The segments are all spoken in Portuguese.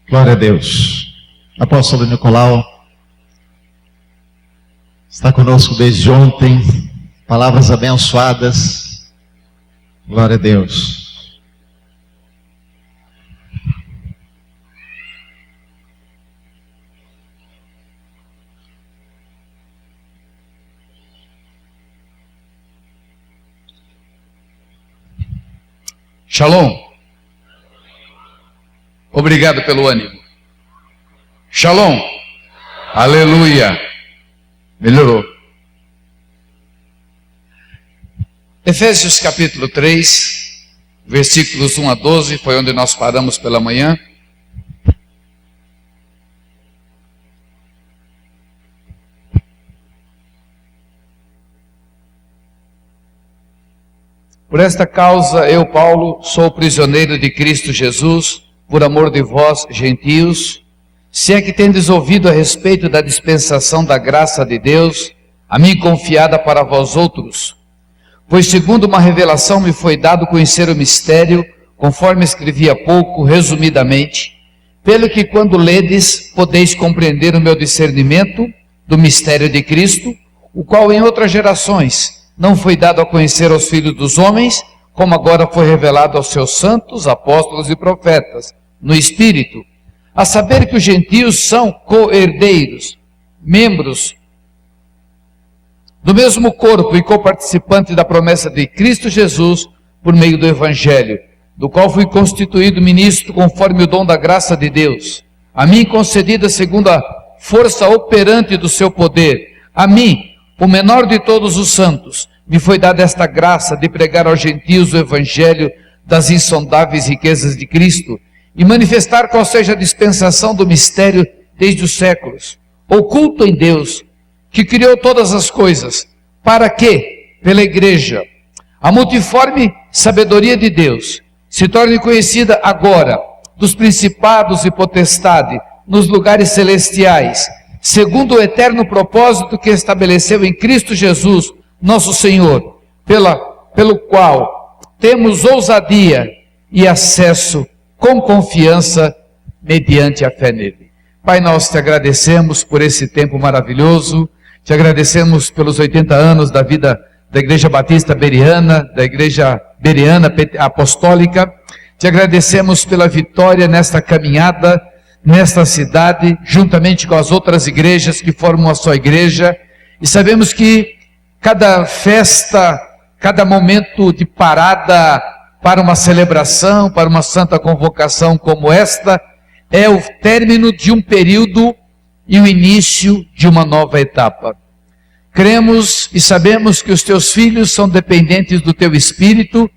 Glória a Deus. Apóstolo Nicolau está conosco desde ontem. Palavras abençoadas. Glória a Deus. Shalom. Obrigado pelo ânimo. Shalom. Aleluia. Melhorou. Efésios capítulo 3, versículos 1 a 12, foi onde nós paramos pela manhã. Por esta causa, eu, Paulo, sou prisioneiro de Cristo Jesus, por amor de vós, gentios, se é que tendes ouvido a respeito da dispensação da graça de Deus, a mim confiada para vós outros. Pois segundo uma revelação me foi dado conhecer o mistério, conforme escrevi há pouco, resumidamente, pelo que quando ledes, podeis compreender o meu discernimento do mistério de Cristo, o qual em outras gerações não foi dado a conhecer aos filhos dos homens, como agora foi revelado aos seus santos, apóstolos e profetas, no Espírito, a saber que os gentios são co-herdeiros, membros do mesmo corpo e coparticipantes da promessa de Cristo Jesus por meio do Evangelho, do qual fui constituído ministro conforme o dom da graça de Deus, a mim concedida segundo a força operante do seu poder. A mim, o menor de todos os santos, me foi dada esta graça de pregar aos gentios o Evangelho das insondáveis riquezas de Cristo, e manifestar qual seja a dispensação do mistério desde os séculos, oculto em Deus, que criou todas as coisas, para que, pela igreja, a multiforme sabedoria de Deus se torne conhecida agora dos principados e potestade nos lugares celestiais, segundo o eterno propósito que estabeleceu em Cristo Jesus, nosso Senhor, pelo qual temos ousadia e acesso com confiança, mediante a fé nele. Pai, nós te agradecemos por esse tempo maravilhoso, te agradecemos pelos 80 anos da vida da Igreja Batista Bereana, da Igreja Bereana Apostólica, te agradecemos pela vitória nesta caminhada, nesta cidade, juntamente com as outras igrejas que formam a sua igreja, e sabemos que cada festa, cada momento de parada para uma celebração, para uma santa convocação como esta, é o término de um período e o início de uma nova etapa. Cremos e sabemos que os teus filhos são dependentes do teu Espírito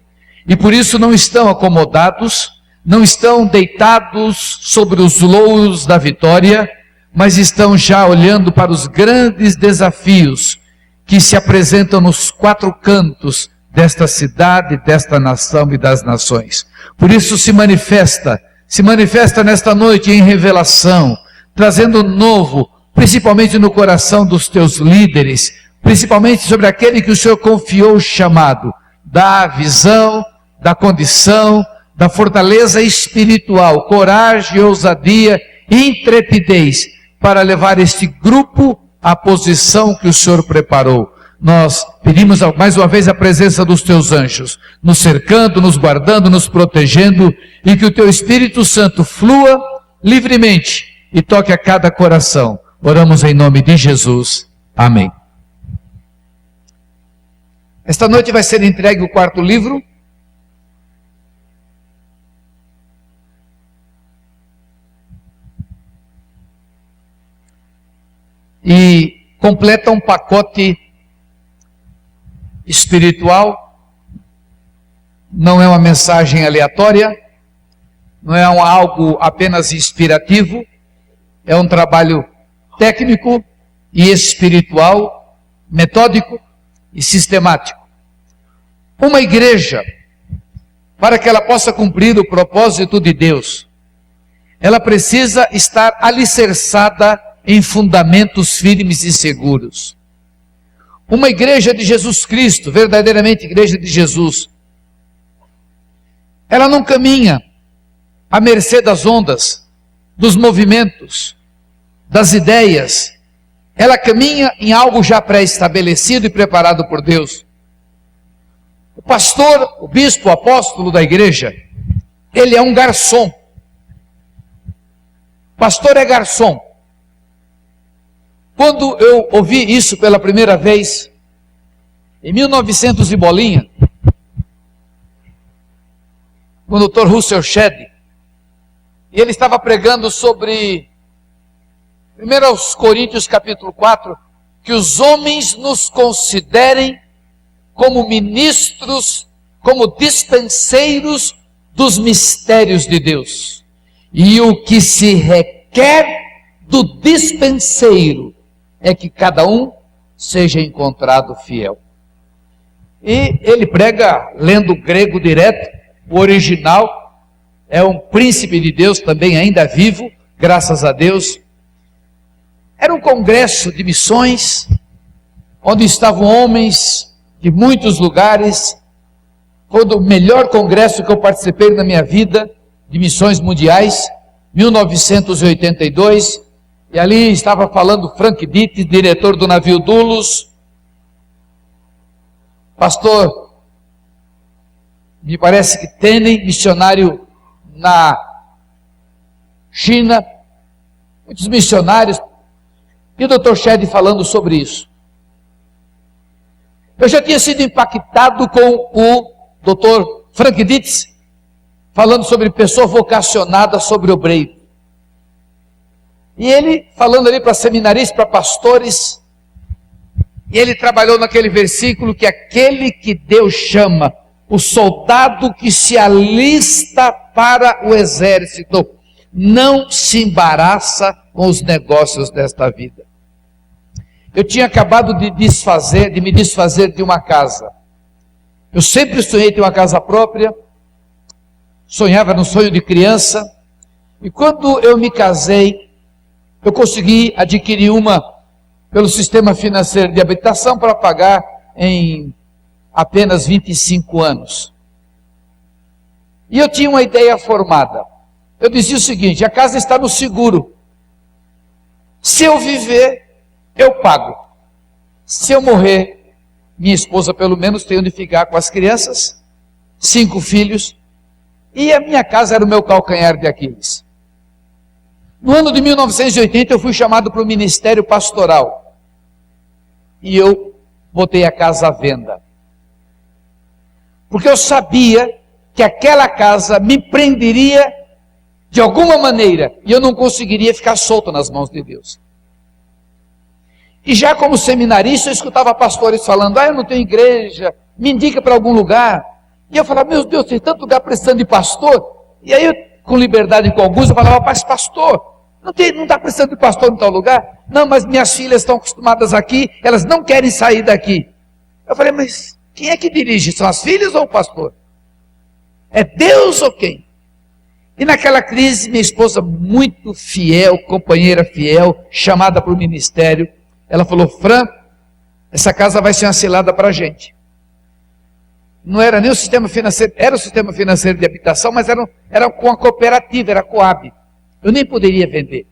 e por isso não estão acomodados, não estão deitados sobre os louros da vitória, mas estão já olhando para os grandes desafios que se apresentam nos quatro cantos desta cidade, desta nação e das nações. Por isso se manifesta nesta noite em revelação, trazendo novo, principalmente no coração dos teus líderes, principalmente sobre aquele que o Senhor confiou o chamado, da visão, da condição, da fortaleza espiritual, coragem, ousadia e intrepidez, para levar este grupo à posição que o Senhor preparou. Nós pedimos mais uma vez a presença dos teus anjos, nos cercando, nos guardando, nos protegendo, e que o teu Espírito Santo flua livremente e toque a cada coração. Oramos em nome de Jesus. Amém. Esta noite vai ser entregue o quarto livro. E completa um pacote espiritual, não é uma mensagem aleatória, não é algo apenas inspirativo, é um trabalho técnico e espiritual, metódico e sistemático. Uma igreja, para que ela possa cumprir o propósito de Deus, ela precisa estar alicerçada em fundamentos firmes e seguros. Uma igreja de Jesus Cristo, verdadeiramente igreja de Jesus, ela não caminha à mercê das ondas, dos movimentos, das ideias. Ela caminha em algo já pré-estabelecido e preparado por Deus. O pastor, o bispo, o apóstolo da igreja, ele é um garçom. O pastor é garçom. Quando eu ouvi isso pela primeira vez, em 1900 e bolinha, com o Dr. Russell Shedd, e ele estava pregando sobre 1 Coríntios capítulo 4, que os homens nos considerem como ministros, como dispenseiros dos mistérios de Deus. E o que se requer do dispenseiro é que cada um seja encontrado fiel. E ele prega lendo grego direto, o original, é um príncipe de Deus também ainda vivo, graças a Deus. Era um congresso de missões, onde estavam homens de muitos lugares. Foi o melhor congresso que eu participei na minha vida, de missões mundiais, 1982, e ali estava falando Frank Dietz, diretor do navio Dulus, pastor, me parece que Tenen, missionário na China, muitos missionários, e o Dr. Shedd falando sobre isso. Eu já tinha sido impactado com o Dr. Frank Dietz, falando sobre pessoa vocacionada, sobre obreiro. E ele falando ali para seminaristas, para pastores, e ele trabalhou naquele versículo que aquele que Deus chama, o soldado que se alista para o exército, não se embaraça com os negócios desta vida. Eu tinha acabado de me desfazer de uma casa. Eu sempre sonhei ter uma casa própria, sonhava no sonho de criança, e quando eu me casei, eu consegui adquirir uma pelo sistema financeiro de habitação para pagar em apenas 25 anos. E eu tinha uma ideia formada. Eu dizia o seguinte: a casa está no seguro. Se eu viver, eu pago. Se eu morrer, minha esposa pelo menos tem onde ficar com as crianças, 5 filhos, e a minha casa era o meu calcanhar de Aquiles. No ano de 1980 eu fui chamado para o ministério pastoral, e eu botei a casa à venda, porque eu sabia que aquela casa me prenderia de alguma maneira, e eu não conseguiria ficar solto nas mãos de Deus. E já como seminarista, eu escutava pastores falando: eu não tenho igreja, me indica para algum lugar. E eu falava: meu Deus, tem tanto lugar precisando de pastor. E aí, eu, com liberdade com alguns, eu falava: mas pastor, não está precisando de pastor em tal lugar? Não, mas minhas filhas estão acostumadas aqui, elas não querem sair daqui. Eu falei: mas quem é que dirige? São as filhas ou o pastor? É Deus ou quem? E naquela crise, minha esposa, muito fiel, companheira fiel, chamada para o ministério, ela falou: Fran, essa casa vai ser uma cilada para a gente. Não era nem o sistema financeiro, era o sistema financeiro de habitação, mas era com a cooperativa, era a Coab. Eu nem poderia vender.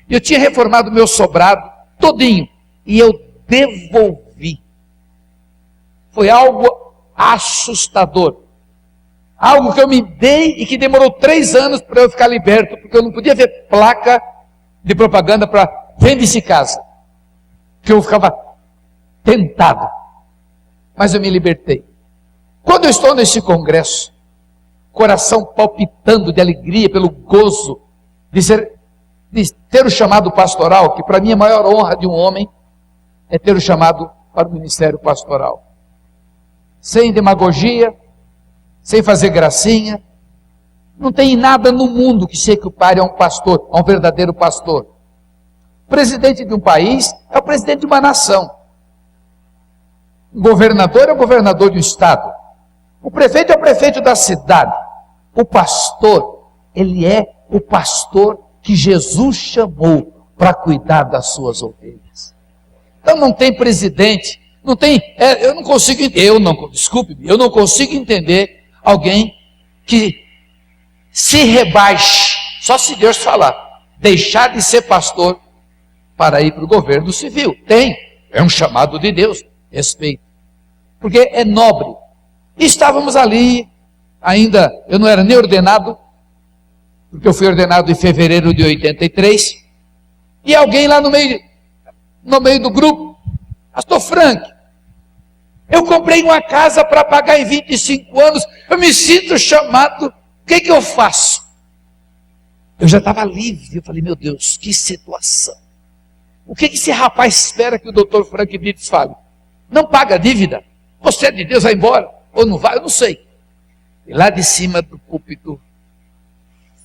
Eu tinha reformado o meu sobrado todinho, e eu devolvi. Foi algo assustador. Algo que eu me dei e que demorou 3 anos para eu ficar liberto, porque eu não podia ver placa de propaganda para vende-se casa. Que eu ficava tentado. Mas eu me libertei. Quando eu estou nesse congresso, coração palpitando de alegria pelo gozo de ter o chamado pastoral, que para mim a maior honra de um homem é ter o chamado para o ministério pastoral. Sem demagogia, sem fazer gracinha, não tem nada no mundo que se equipare a um pastor, a um verdadeiro pastor. O presidente de um país é o presidente de uma nação. O governador é o governador de um estado. O prefeito é o prefeito da cidade. O pastor, ele é o pastor que Jesus chamou para cuidar das suas ovelhas. Então não tem presidente, não tem, eu não consigo entender alguém que se rebaixe, só se Deus falar, deixar de ser pastor para ir para o governo civil. Tem, é um chamado de Deus, respeito, porque é nobre. E estávamos ali, ainda, eu não era nem ordenado, porque eu fui ordenado em fevereiro de 83, e alguém lá no meio do grupo, pastor Frank, eu comprei uma casa para pagar em 25 anos, eu me sinto chamado, o que eu faço? Eu já estava livre, eu falei, meu Deus, que situação. O que esse rapaz espera que o doutor Frank Brits fale? Não paga a dívida? Você é de Deus, vai embora? Ou não vai? Eu não sei. E lá de cima do púlpito,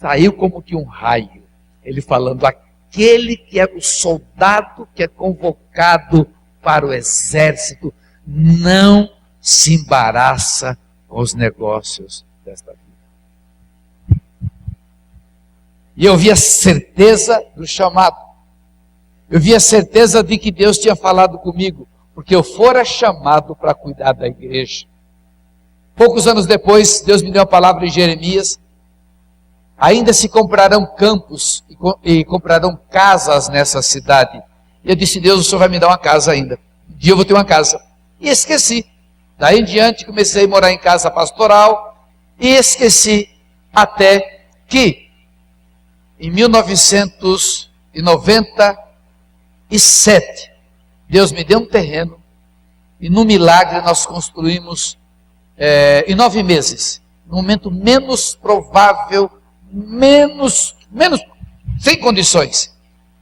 saiu como que um raio, ele falando, aquele que é o soldado que é convocado para o exército, não se embaraça com os negócios desta vida. E eu vi a certeza do chamado. Eu vi a certeza de que Deus tinha falado comigo, porque eu fora chamado para cuidar da igreja. Poucos anos depois, Deus me deu uma palavra em Jeremias, ainda se comprarão campos e comprarão casas nessa cidade. E eu disse, Deus, o Senhor vai me dar uma casa ainda. Um dia eu vou ter uma casa. E esqueci. Daí em diante comecei a morar em casa pastoral e esqueci até que em 1997 Deus me deu um terreno e no milagre nós construímos em 9 meses, no momento menos provável, menos, sem condições.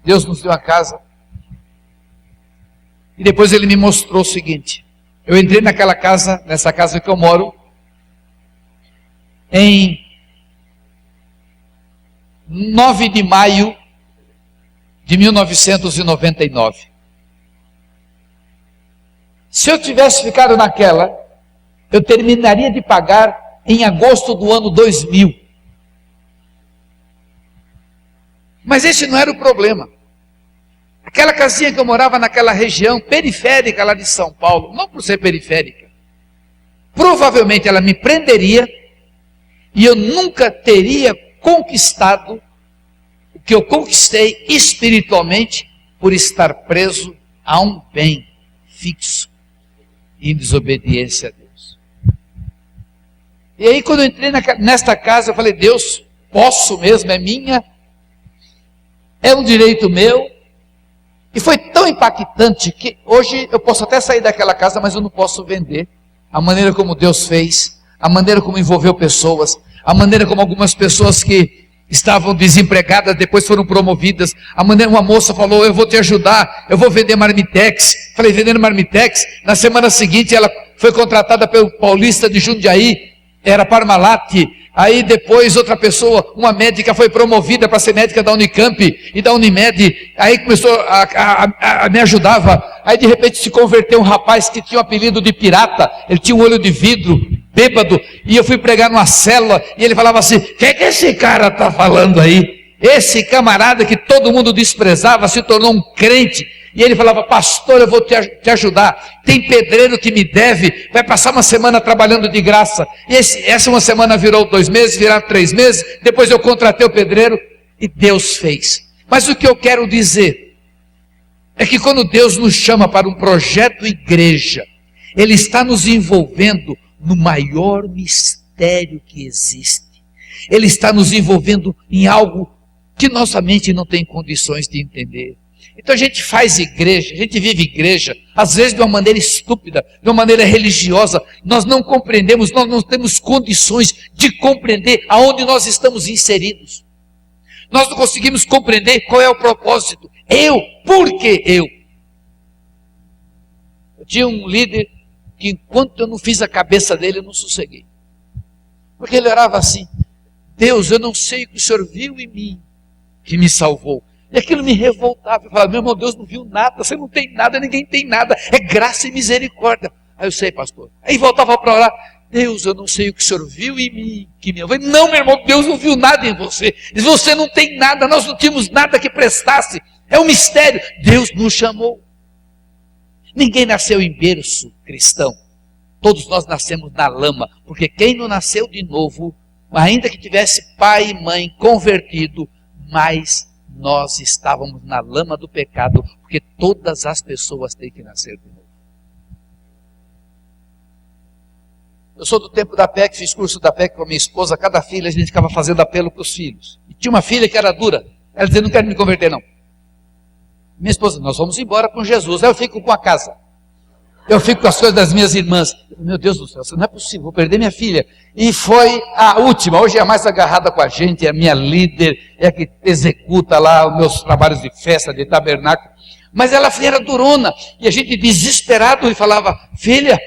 Deus nos deu a casa. E depois Ele me mostrou o seguinte. Eu entrei nessa casa que eu moro, em 9 de maio de 1999. Se eu tivesse ficado naquela, eu terminaria de pagar em agosto do ano 2000. Mas esse não era o problema. Aquela casinha que eu morava naquela região periférica lá de São Paulo, não por ser periférica, provavelmente ela me prenderia e eu nunca teria conquistado o que eu conquistei espiritualmente por estar preso a um bem fixo em desobediência a Deus. E aí quando eu entrei nesta casa, eu falei, Deus, posso mesmo, é minha, é um direito meu. E foi tão impactante que hoje eu posso até sair daquela casa, mas eu não posso vender. A maneira como Deus fez, a maneira como envolveu pessoas, a maneira como algumas pessoas que estavam desempregadas depois foram promovidas, a maneira uma moça falou, eu vou te ajudar, eu vou vender marmitex. Falei, vendendo marmitex. Na semana seguinte ela foi contratada pelo Paulista de Jundiaí, era Parmalat. Aí depois outra pessoa, uma médica, foi promovida para ser médica da Unicamp e da Unimed. Aí começou a me ajudava. Aí de repente se converteu um rapaz que tinha o apelido de pirata. Ele tinha um olho de vidro, bêbado. E eu fui pregar numa célula e ele falava assim, o que é que esse cara está falando aí? Esse camarada que todo mundo desprezava se tornou um crente. E ele falava, pastor, eu vou te ajudar. Tem pedreiro que me deve, vai passar uma semana trabalhando de graça. E essa uma semana virou 2 meses, viraram 3 meses. Depois eu contratei o pedreiro e Deus fez. Mas o que eu quero dizer é que quando Deus nos chama para um projeto igreja, Ele está nos envolvendo no maior mistério que existe. Ele está nos envolvendo em algo que nossa mente não tem condições de entender. Então a gente faz igreja, a gente vive igreja, às vezes de uma maneira estúpida, de uma maneira religiosa. Nós não compreendemos, nós não temos condições de compreender aonde nós estamos inseridos. Nós não conseguimos compreender qual é o propósito. Por que eu? Eu tinha um líder que enquanto eu não fiz a cabeça dele, eu não sosseguei. Porque ele orava assim, Deus, eu não sei o que o Senhor viu em mim, que me salvou. E aquilo me revoltava. Eu falava, meu irmão, Deus não viu nada, você não tem nada, ninguém tem nada. É graça e misericórdia. Aí eu sei, pastor. Aí voltava para orar. Deus, eu não sei o que o Senhor viu em mim, que me... Eu falei, não, meu irmão, Deus não viu nada em você. Você não tem nada, nós não tínhamos nada que prestasse. É um mistério. Deus nos chamou. Ninguém nasceu em berço cristão. Todos nós nascemos na lama. Porque quem não nasceu de novo, ainda que tivesse pai e mãe convertido, mas nós estávamos na lama do pecado, porque todas as pessoas têm que nascer de novo. Eu sou do tempo da PEC, fiz curso da PEC com a minha esposa, cada filha a gente ficava fazendo apelo para os filhos. E tinha uma filha que era dura, ela dizia, não quero me converter não. Minha esposa, nós vamos embora com Jesus, aí eu fico com a casa. Eu fico com as coisas das minhas irmãs. Meu Deus do céu, não é possível, vou perder minha filha. E foi a última, hoje é a mais agarrada com a gente, é a minha líder, é a que executa lá os meus trabalhos de festa, de tabernáculo. Mas ela era durona, e a gente desesperado e falava, filha,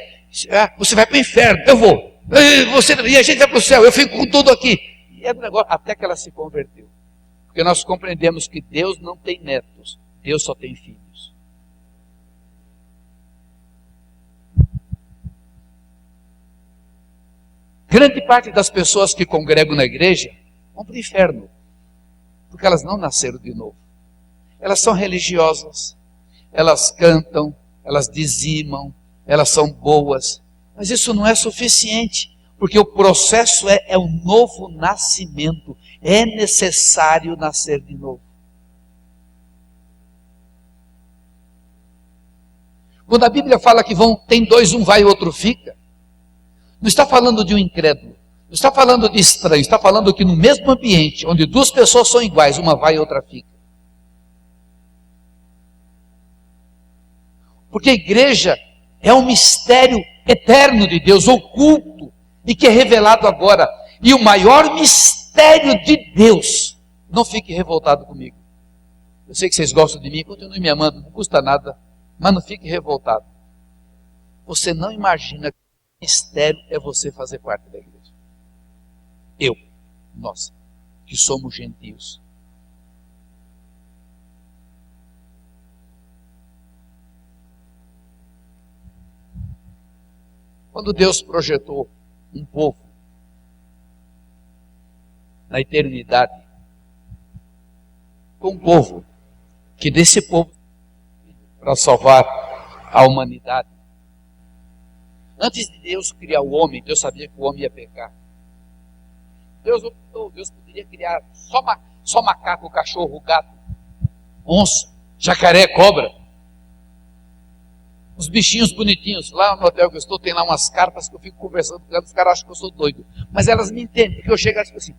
você vai para o inferno, eu vou. E a gente vai para o céu, eu fico com tudo aqui. E era um negócio, até que ela se converteu. Porque nós compreendemos que Deus não tem netos, Deus só tem filhos. Grande parte das pessoas que congregam na igreja vão para o inferno, porque elas não nasceram de novo. Elas são religiosas, elas cantam, elas dizimam, elas são boas, mas isso não é suficiente, porque o processo é um novo nascimento, é necessário nascer de novo. Quando a Bíblia fala que tem dois, um vai e outro fica, não está falando de um incrédulo, não está falando de estranho, está falando que no mesmo ambiente, onde duas pessoas são iguais, uma vai e outra fica. Porque a igreja é um mistério eterno de Deus, oculto, e que é revelado agora. E o maior mistério de Deus, não fique revoltado comigo. Eu sei que vocês gostam de mim, continue me amando, não custa nada, mas não fique revoltado. Você não imagina que o mistério é você fazer parte da igreja. Nós, que somos gentios. Quando Deus projetou um povo na eternidade, um povo que desse povo, para salvar a humanidade, antes de Deus criar o homem, Deus sabia que o homem ia pecar. Deus optou, Deus poderia criar só macaco, cachorro, gato, onça, jacaré, cobra. Os bichinhos bonitinhos. Lá no hotel que eu estou, tem lá umas carpas que eu fico conversando com elas, os caras acham que eu sou doido. Mas elas me entendem, porque eu chego e digo assim.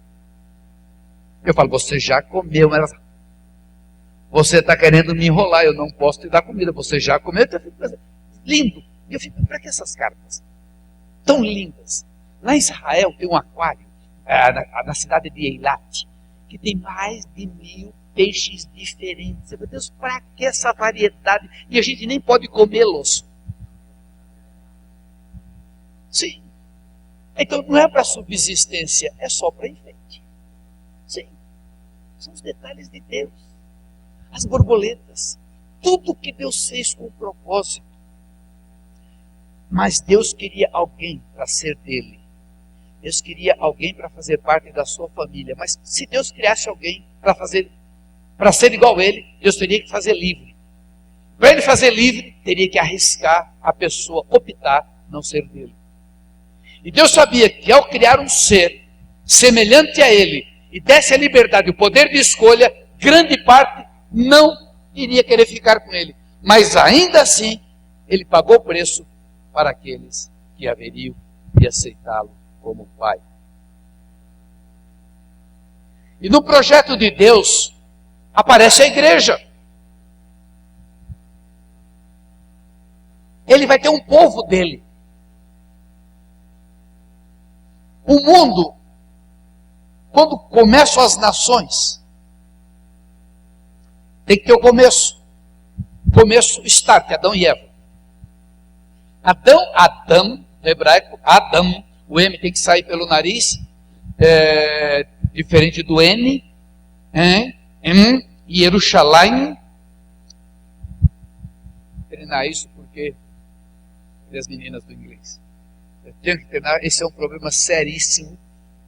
Eu falo, você já comeu, mas elas... Você está querendo me enrolar, eu não posso te dar comida, você já comeu, eu fico pensando, lindo. E eu fico, para que essas carpas? Tão lindas. Lá em Israel tem um aquário, na cidade de Eilat, que tem mais de 1000 peixes diferentes. Meu Deus, para que essa variedade? E a gente nem pode comê-los. Sim. Então não é para subsistência, é só para enfeite. Sim. São os detalhes de Deus. As borboletas. Tudo que Deus fez com propósito. Mas Deus queria alguém para ser dele. Deus queria alguém para fazer parte da sua família. Mas se Deus criasse alguém para ser igual a ele, Deus teria que fazer livre. Para ele fazer livre, teria que arriscar a pessoa optar não ser dele. E Deus sabia que ao criar um ser semelhante a ele, e desse a liberdade, o poder de escolha, grande parte não iria querer ficar com ele. Mas ainda assim, ele pagou o preço para aqueles que haveriam de aceitá-lo como pai. E no projeto de Deus, aparece a igreja. Ele vai ter um povo dele. O mundo, quando começam as nações, tem que ter o começo. Começo, start, Adão e Eva. Adão, no hebraico, Adão, o M tem que sair pelo nariz, diferente do N, Yerushalayim. Treinar isso porque as meninas do inglês. Eu tenho que treinar, esse é um problema seríssimo,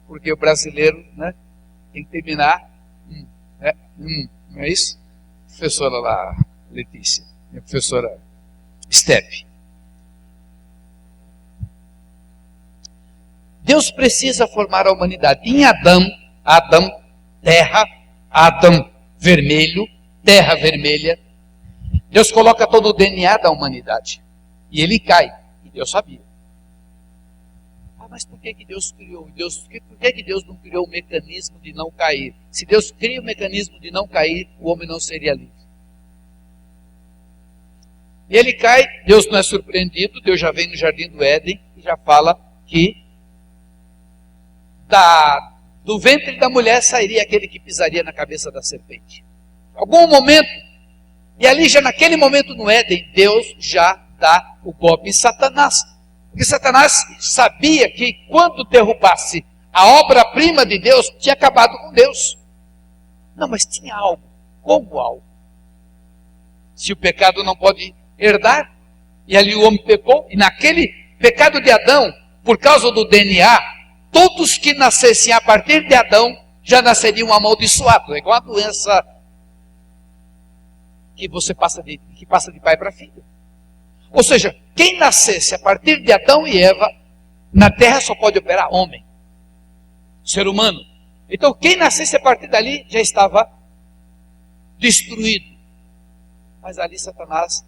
porque o brasileiro, né, tem que terminar, não é isso? Professora lá, Letícia, minha professora Step. Deus precisa formar a humanidade. Em Adão, terra, Adão, vermelho, terra vermelha. Deus coloca todo o DNA da humanidade. E ele cai. E Deus sabia. Mas por que Deus criou? Por que Deus não criou o mecanismo de não cair? Se Deus cria o mecanismo de não cair, o homem não seria livre. E ele cai, Deus não é surpreendido, Deus já vem no jardim do Éden e já fala que do ventre da mulher sairia aquele que pisaria na cabeça da serpente. Em algum momento, e ali já naquele momento no Éden, Deus já dá o golpe em Satanás. Porque Satanás sabia que quando derrubasse a obra-prima de Deus, tinha acabado com Deus. Não, mas tinha algo. Como algo? Se o pecado não pode herdar, e ali o homem pecou, e naquele pecado de Adão, por causa do DNA, todos que nascessem a partir de Adão, já nasceriam amaldiçoados. É igual a doença que passa de pai para filho. Ou seja, quem nascesse a partir de Adão e Eva, na terra só pode operar homem, ser humano. Então quem nascesse a partir dali já estava destruído. Mas ali Satanás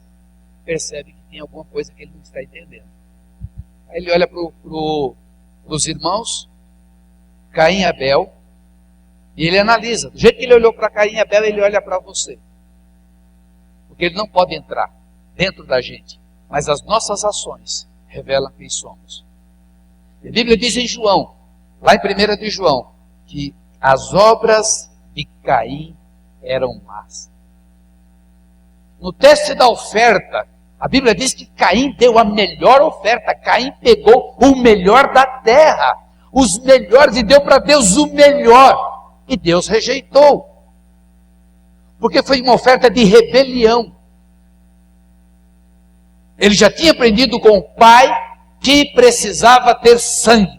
percebe que tem alguma coisa que ele não está entendendo. Aí ele olha para os irmãos, Caim e Abel, e ele analisa. Do jeito que ele olhou para Caim e Abel, ele olha para você. Porque ele não pode entrar dentro da gente. Mas as nossas ações revelam quem somos. E a Bíblia diz em João, lá em 1 de João, que as obras de Caim eram más. No teste da oferta, a Bíblia diz que Caim deu a melhor oferta. Caim pegou o melhor da terra, os melhores, e deu para Deus o melhor. E Deus rejeitou. Porque foi uma oferta de rebelião. Ele já tinha aprendido com o pai que precisava ter sangue.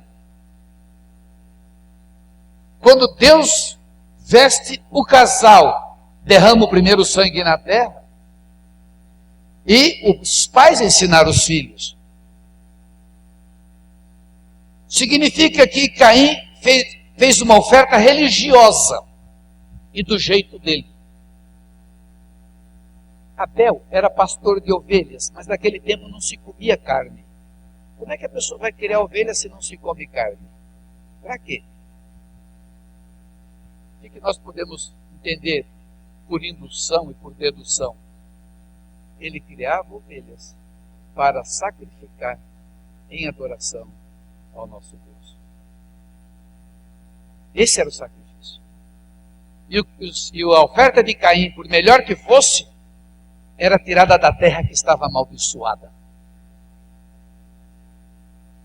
Quando Deus veste o casal, derrama o primeiro sangue na terra, e os pais ensinaram os filhos. Significa que Caim fez uma oferta religiosa, e do jeito dele. Abel era pastor de ovelhas, mas naquele tempo não se comia carne. Como é que a pessoa vai criar ovelha se não se come carne? Para quê? O que nós podemos entender por indução e por dedução? Ele criava ovelhas para sacrificar em adoração ao nosso Deus. Esse era o sacrifício. E a oferta de Caim, por melhor que fosse, era tirada da terra que estava amaldiçoada.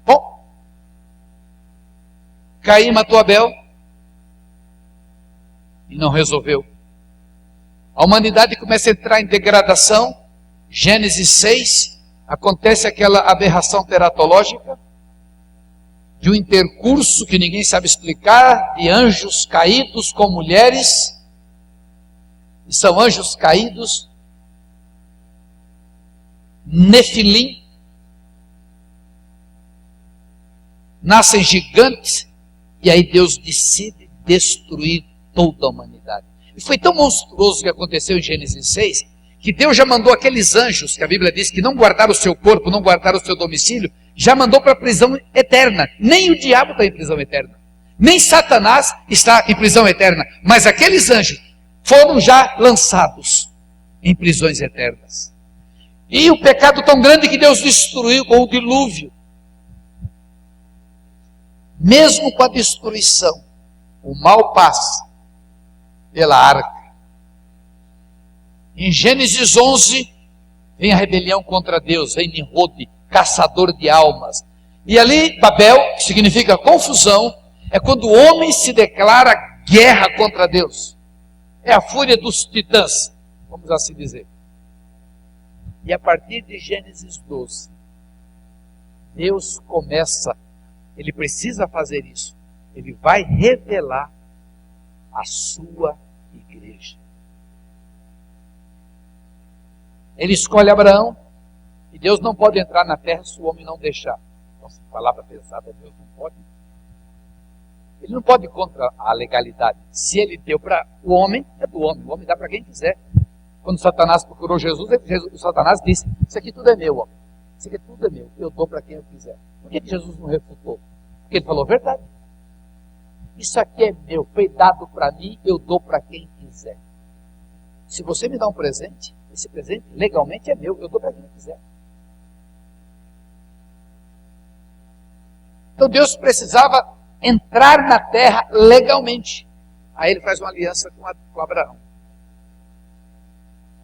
Bom, Caim matou Abel e não resolveu. A humanidade começa a entrar em degradação. Gênesis 6, acontece aquela aberração teratológica, de um intercurso que ninguém sabe explicar, de anjos caídos com mulheres, e são anjos caídos, Nefilim, nascem gigantes, e aí Deus decide destruir toda a humanidade. E foi tão monstruoso o que aconteceu em Gênesis 6, que Deus já mandou aqueles anjos, que a Bíblia diz que não guardaram o seu corpo, não guardaram o seu domicílio, já mandou para a prisão eterna. Nem o diabo está em prisão eterna, nem Satanás está em prisão eterna, mas aqueles anjos foram já lançados em prisões eternas. E o pecado tão grande que Deus destruiu com o dilúvio. Mesmo com a destruição, o mal passa pela arca. Em Gênesis 11, vem a rebelião contra Deus, vem Nimrod, caçador de almas. E ali, Babel, que significa confusão, é quando o homem se declara guerra contra Deus. É a fúria dos titãs, vamos assim dizer. E a partir de Gênesis 12, Deus começa, ele precisa fazer isso. Ele vai revelar a sua igreja. Ele escolhe Abraão, e Deus não pode entrar na terra se o homem não deixar. Nossa, palavra pesada, Deus não pode. Ele não pode ir contra a legalidade. Se ele deu para o homem, é do homem. O homem dá para quem quiser. Quando Satanás procurou Jesus, o Satanás disse, isso aqui tudo é meu, ó. Isso aqui tudo é meu. Eu dou para quem eu quiser. Por que Jesus não refutou? Porque ele falou a verdade. Isso aqui é meu, foi dado para mim, eu dou para quem quiser. Se você me dá um presente, esse presente legalmente é meu, eu dou para quem eu quiser. Então Deus precisava entrar na terra legalmente. Aí ele faz uma aliança com Abraão.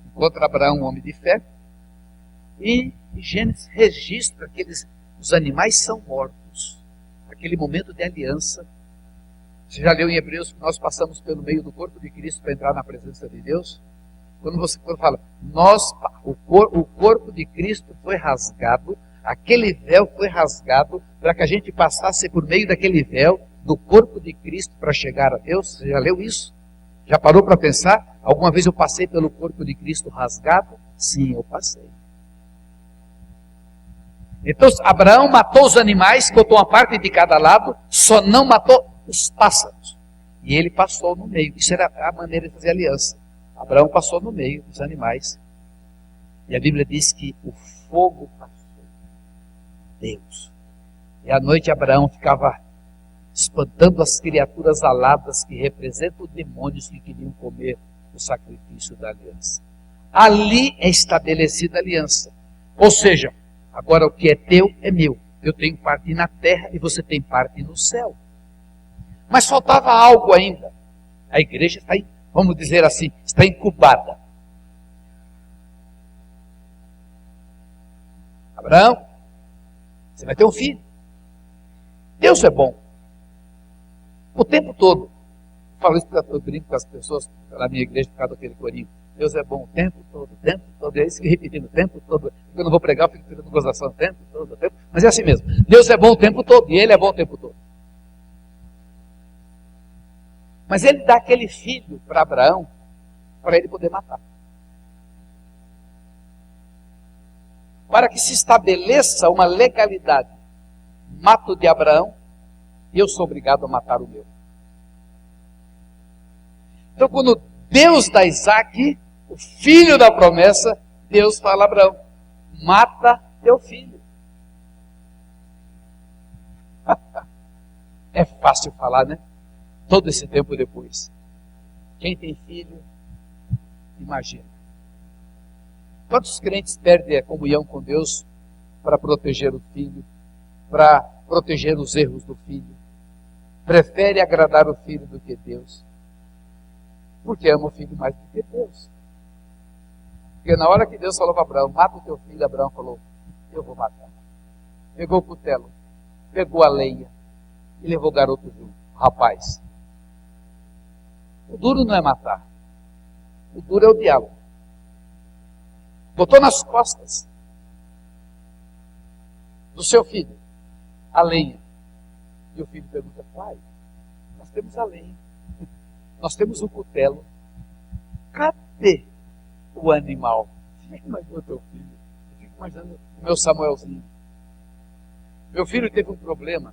Encontra Abraão, um homem de fé, e Gênesis registra que os animais são mortos. Aquele momento de aliança. Você já leu em Hebreus que nós passamos pelo meio do corpo de Cristo para entrar na presença de Deus? Quando fala, o corpo de Cristo foi rasgado, aquele véu foi rasgado para que a gente passasse por meio daquele véu do corpo de Cristo para chegar a Deus. Você já leu isso? Já parou para pensar? Alguma vez eu passei pelo corpo de Cristo rasgado? Sim, eu passei. Então Abraão matou os animais, botou uma parte de cada lado, só não matou os pássaros. E ele passou no meio. Isso era a maneira de fazer aliança. Abraão passou no meio dos animais. E a Bíblia diz que o fogo passou. Deus. E à noite Abraão ficava espantando as criaturas aladas que representam demônios que queriam comer o sacrifício da aliança. Ali é estabelecida a aliança. Ou seja, agora o que é teu é meu. Eu tenho parte na terra e você tem parte no céu. Mas faltava algo ainda. A igreja está, vamos dizer assim, está incubada. Abraão, você vai ter um filho. Deus é bom. O tempo todo. Eu falo isso porque eu brinco com as pessoas na minha igreja por causa daquele corinho. Deus é bom o tempo todo, o tempo todo. É isso que eu repetindo o tempo todo. Eu não vou pregar, eu fico tirando gozação o tempo todo, o tempo. Mas é assim mesmo. Deus é bom o tempo todo e Ele é bom o tempo todo. Mas Ele dá aquele filho para Abraão para ele poder matar. Para que se estabeleça uma legalidade. Mato de Abraão e eu sou obrigado a matar o meu. Então quando Deus dá Isaac, o filho da promessa, Deus fala a Abraão, mata teu filho. É fácil falar, né? Todo esse tempo depois. Quem tem filho, imagina. Quantos crentes perdem a comunhão com Deus para proteger o filho, para proteger os erros do filho? Prefere agradar o filho do que Deus. Porque ama o filho mais do que Deus. Porque na hora que Deus falou para Abraão, mata o teu filho, Abraão falou, eu vou matar. Pegou o cutelo, pegou a lenha e levou o garoto junto, o rapaz. O duro não é matar. O duro é o diálogo. Botou nas costas do seu filho a lenha. E o filho pergunta, pai, nós temos a lenha. Nós temos um cutelo. Cadê o animal? Você imagina o teu filho? Eu fico imaginando o meu Samuelzinho. Meu filho teve um problema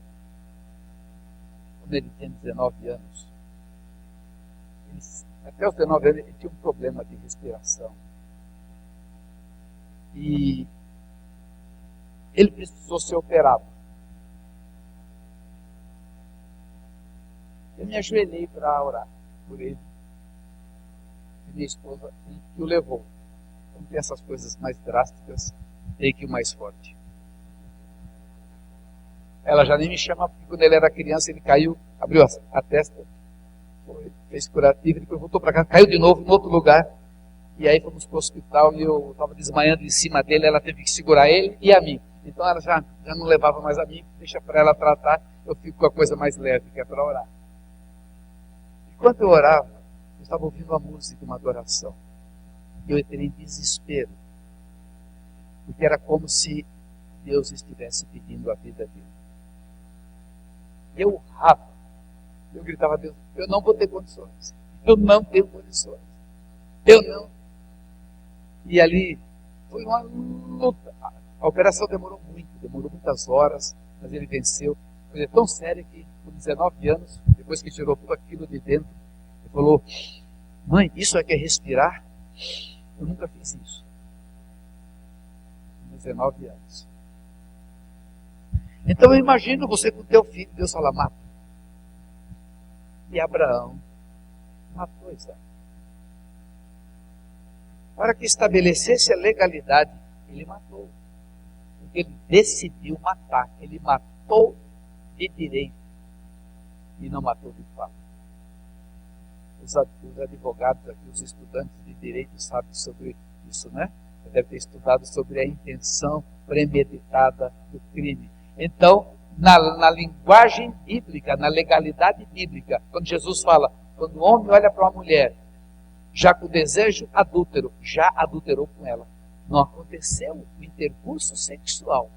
quando ele tinha 19 anos. Até os 19 anos ele tinha um problema de respiração. E ele precisou ser operado. Eu me ajoelhei para orar por ele. E minha esposa que o levou. Quando tem essas coisas mais drásticas, tem que ir o mais forte. Ela já nem me chama, porque quando ele era criança, ele caiu, abriu a testa, fez curativo, depois voltou para casa, caiu de novo em outro lugar. E aí fomos para o hospital e eu estava desmaiando em cima dele, ela teve que segurar ele e a mim. Então ela já não levava mais a mim, deixa para ela tratar, eu fico com a coisa mais leve, que é para orar. Enquanto eu orava, eu estava ouvindo uma música, uma adoração. E eu entrei em desespero. Porque era como se Deus estivesse pedindo a vida dele. Eu urrava. Eu gritava a Deus, eu não vou ter condições. Eu não tenho condições. Eu não. E ali foi uma luta. A operação demorou muito, demorou muitas horas, mas ele venceu. Foi tão sério que com 19 anos, depois que tirou tudo aquilo de dentro, ele falou: mãe, isso é que é respirar? Eu nunca fiz isso. 19 anos. Então eu imagino você com o teu filho, Deus fala: mata. E Abraão matou Isaac. Para que estabelecesse a legalidade, ele matou. Porque ele decidiu matar. Ele matou de direito e não matou de fato. Os advogados aqui, os estudantes de direito sabem sobre isso, né? Você deve ter estudado sobre a intenção premeditada do crime. Então, na linguagem bíblica, na legalidade bíblica, quando Jesus fala, quando o homem olha para uma mulher, já com desejo adúltero, já adulterou com ela. Não aconteceu o intercurso sexual,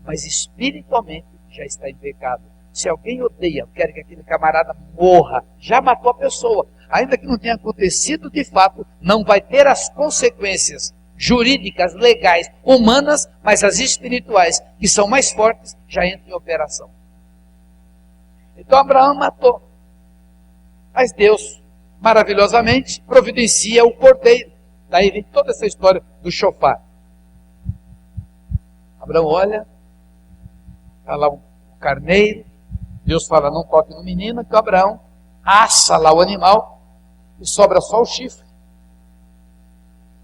mas espiritualmente já está em pecado. Se alguém odeia, quer que aquele camarada morra, já matou a pessoa. Ainda que não tenha acontecido de fato, não vai ter as consequências jurídicas, legais, humanas, mas as espirituais, que são mais fortes, já entram em operação. Então Abraão matou. Mas Deus, maravilhosamente, providencia o cordeiro. Daí vem toda essa história do shofar. Abraão olha, está lá um carneiro, Deus fala: não toque no menino. Então Abraão assa lá o animal e sobra só o chifre.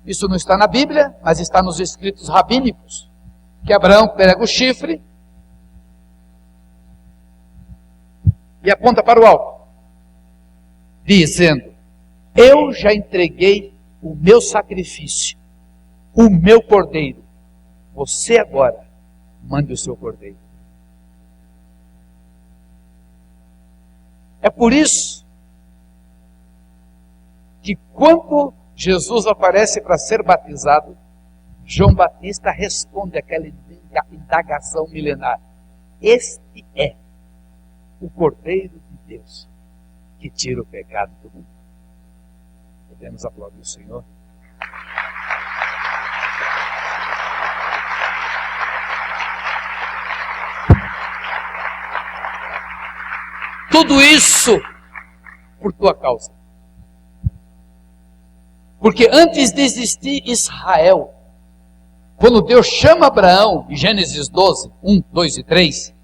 Isso não está na Bíblia, mas está nos escritos rabínicos, que Abraão pega o chifre e aponta para o alto, dizendo: eu já entreguei o meu sacrifício, o meu cordeiro. Você agora mande o seu cordeiro. É por isso que quando Jesus aparece para ser batizado, João Batista responde aquela indagação milenar: este é o Cordeiro de Deus que tira o pecado do mundo. Podemos aplaudir o Senhor? Tudo isso por tua causa. Porque antes de existir Israel, quando Deus chama Abraão, em Gênesis 12, 1, 2 e 3,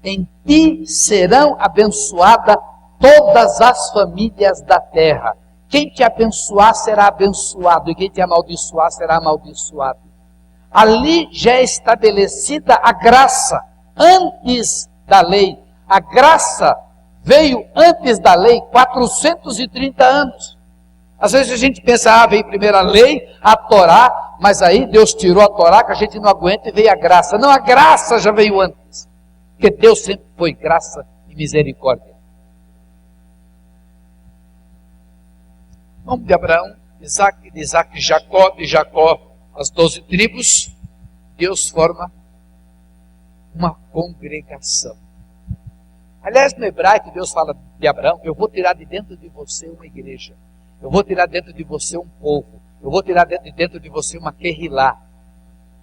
em ti serão abençoadas todas as famílias da terra. Quem te abençoar será abençoado, e quem te amaldiçoar será amaldiçoado. Ali já é estabelecida a graça, antes da lei. A graça veio antes da lei, 430 anos. Às vezes a gente pensa: veio primeiro a lei, a Torá, mas aí Deus tirou a Torá, que a gente não aguenta, e veio a graça. Não, a graça já veio antes, porque Deus sempre foi graça e misericórdia. O nome de Abraão, Isaac, de Isaac, Jacó, de Jacó, as 12 tribos. Deus forma uma congregação. Aliás, no hebraico, Deus fala de Abraão: eu vou tirar de dentro de você uma igreja. Eu vou tirar dentro de você um povo. Eu vou tirar dentro de você uma querrilá.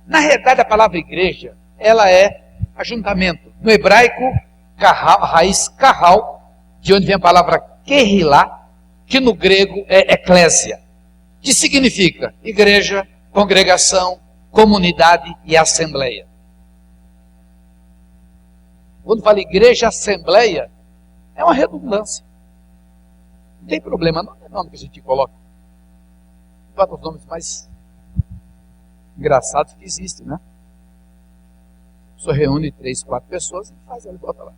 Na realidade, a palavra igreja, ela é ajuntamento. No hebraico, a raiz carral, de onde vem a palavra querrilá, que no grego é eclésia, que significa igreja, congregação, comunidade e assembleia. Quando fala igreja, assembleia, é uma redundância. Não tem problema, não é o nome que a gente coloca. Um dos nomes mais engraçados que existem, né? Só reúne 3, 4 pessoas e faz, ela bota lá.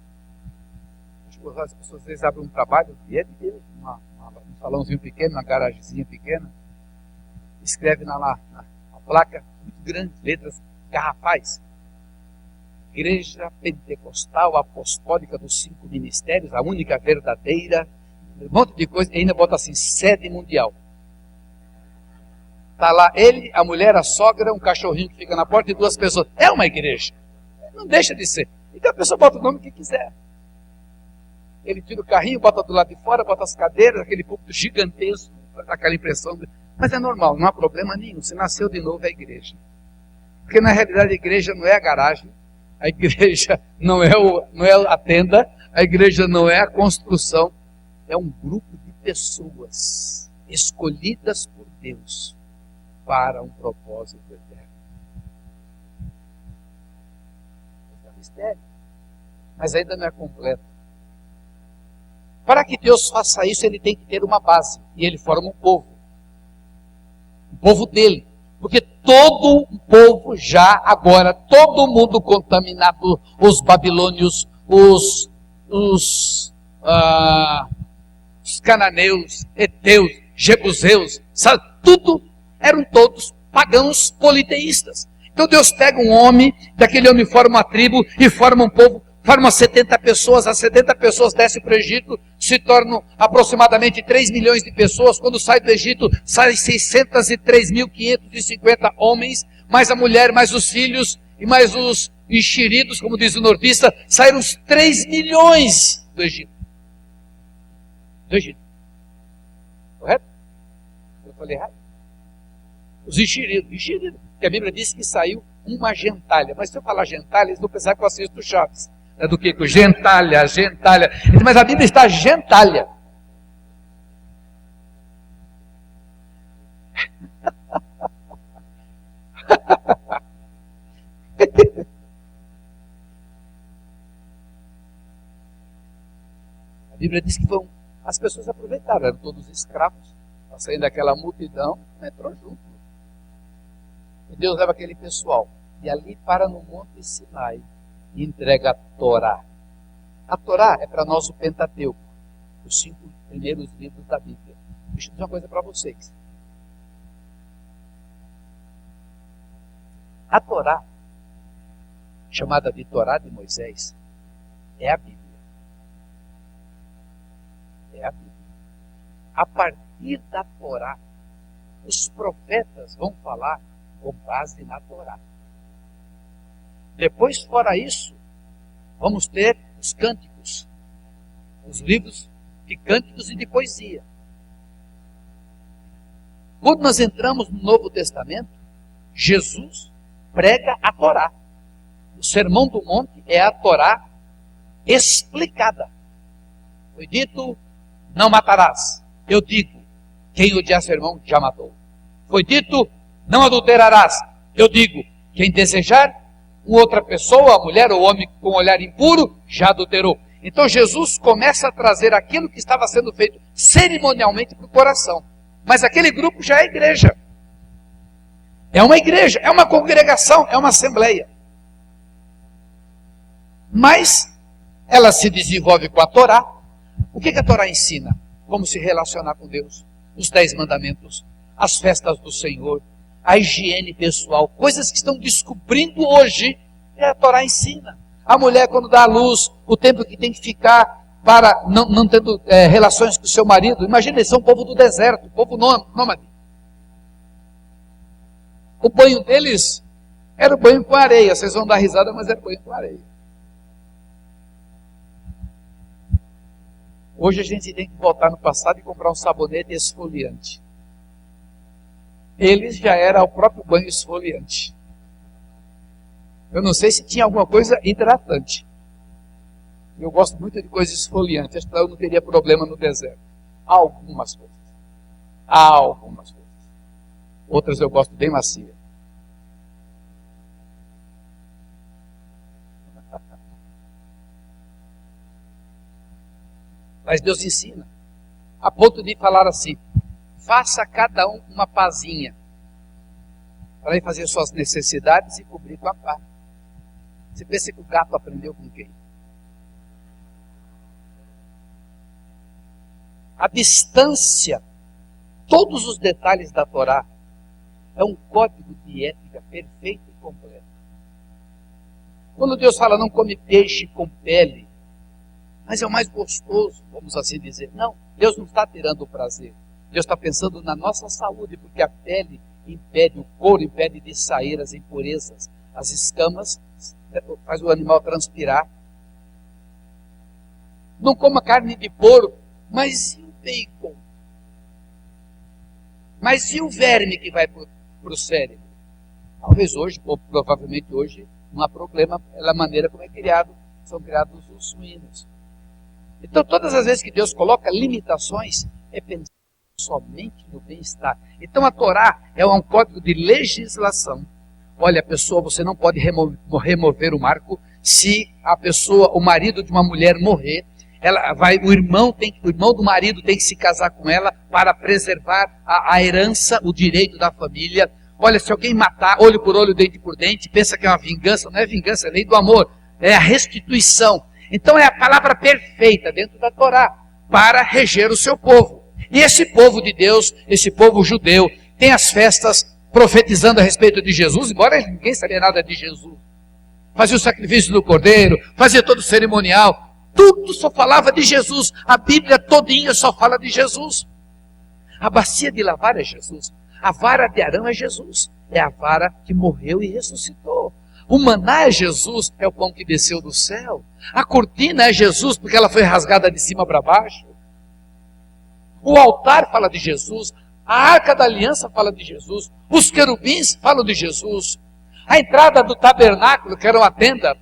As pessoas às vezes abrem um trabalho, e é de Deus, um salãozinho pequeno, uma garagemzinha pequena, escreve na placa, muito grande, letras garrafais: Igreja Pentecostal Apostólica dos 5 Ministérios, a única verdadeira, um monte de coisa, e ainda bota assim: sede mundial. Está lá ele, a mulher, a sogra, um cachorrinho que fica na porta e 2 pessoas. É uma igreja. Não deixa de ser. Então a pessoa bota o nome que quiser. Ele tira o carrinho, bota do lado de fora, bota as cadeiras, aquele púlpito gigantesco, para dar aquela impressão. Mas é normal, não há problema nenhum. Se nasceu de novo, é a igreja. Porque na realidade a igreja não é a garagem, a igreja não é a tenda, A igreja não é a construção, é um grupo de pessoas escolhidas por Deus para um propósito eterno. Esse é um mistério, mas ainda não é completo. Para que Deus faça isso, Ele tem que ter uma base, e Ele forma um povo. O povo dele. Porque todo o povo já agora, todo mundo contaminado, os babilônios, os cananeus, heteus, jebuseus, sabe, tudo eram todos pagãos politeístas. Então Deus pega um homem, daquele homem forma uma tribo e forma um povo, forma 70 pessoas, as 70 pessoas descem para o Egito, se tornam aproximadamente 3 milhões de pessoas. Quando sai do Egito, saem 603.550 homens, mais a mulher, mais os filhos e mais os enxeridos, como diz o nortista, saíram os 3 milhões do Egito. Do Egito. Correto? Eu falei errado? Os enxeridos, porque a Bíblia diz que saiu uma gentalha. Mas se eu falar gentalha, eles vão pensar que eu assisto Chaves. É do que? Gentalha. Mas a Bíblia está gentalha. A Bíblia diz que as pessoas aproveitaram, eram todos escravos, saindo daquela multidão, entrou junto. E Deus leva aquele pessoal, e ali para no Monte Sinai, e entrega a Torá. A Torá é para nós o Pentateuco, os 5 primeiros livros da Bíblia. Deixa eu dizer uma coisa para vocês. A Torá, chamada de Torá de Moisés, é a Bíblia. É a Bíblia. A partir da Torá, os profetas vão falar com base na Torá. Depois, fora isso, vamos ter os cânticos, os livros de cânticos e de poesia. Quando nós entramos no Novo Testamento, Jesus prega a Torá. O Sermão do Monte é a Torá explicada. Foi dito, não matarás. Eu digo, quem odiar seu irmão já matou. Foi dito, não adulterarás. Eu digo, quem desejar outra pessoa, a mulher ou o homem com olhar impuro, já adulterou. Então Jesus começa a trazer aquilo que estava sendo feito cerimonialmente para o coração. Mas aquele grupo já é igreja. É uma igreja, é uma congregação, é uma assembleia. Mas ela se desenvolve com a Torá. O que a Torá ensina? Como se relacionar com Deus. Os 10 mandamentos, as festas do Senhor, a higiene pessoal, coisas que estão descobrindo hoje, a Torá ensina. A mulher, quando dá à luz, o tempo que tem que ficar para não tendo relações com o seu marido. Imagina, eles são um povo do deserto, um povo nômade. O banho deles era o banho com areia. Vocês vão dar risada, mas era banho com areia. Hoje a gente tem que voltar no passado e comprar um sabonete esfoliante. Eles já era o próprio banho esfoliante. Eu não sei se tinha alguma coisa hidratante. Eu gosto muito de coisa esfoliante. Acho que eu não teria problema no deserto. Algumas coisas. Outras eu gosto bem macia. Mas Deus ensina, a ponto de falar assim, faça cada um uma pazinha, para ir fazer suas necessidades e cobrir com a pá. Você pensa que o gato aprendeu com quem? A distância, todos os detalhes da Torá, é um código de ética perfeito e completo. Quando Deus fala, não come peixe com pele, mas é o mais gostoso, vamos assim dizer. Não, Deus não está tirando o prazer. Deus está pensando na nossa saúde, porque a pele impede, o couro impede de sair as impurezas. As escamas faz o animal transpirar. Não coma carne de porco, mas e o bacon? Mas e o verme que vai para o cérebro? Talvez hoje, ou provavelmente hoje, não há problema pela maneira como são criados os suínos. Então, todas as vezes que Deus coloca limitações, é pensando somente no bem-estar. Então, a Torá é um código de legislação. Olha, a pessoa, você não pode remover o marco. Se a pessoa, o marido de uma mulher morrer, o irmão do marido tem que se casar com ela para preservar a herança, o direito da família. Olha, se alguém matar, olho por olho, dente por dente, pensa que é uma vingança, não é vingança, é lei do amor, é a restituição. Então é a palavra perfeita dentro da Torá para reger o seu povo. E esse povo de Deus, esse povo judeu, tem as festas profetizando a respeito de Jesus, embora ninguém sabia nada de Jesus. Fazia o sacrifício do cordeiro, fazia todo o cerimonial, tudo só falava de Jesus. A Bíblia todinha só fala de Jesus. A bacia de lavar é Jesus. A vara de Arão é Jesus. É a vara que morreu e ressuscitou. O maná é Jesus, é o pão que desceu do céu. A cortina é Jesus, porque ela foi rasgada de cima para baixo. O altar fala de Jesus. A arca da aliança fala de Jesus. Os querubins falam de Jesus. A entrada do tabernáculo, que era uma tenda,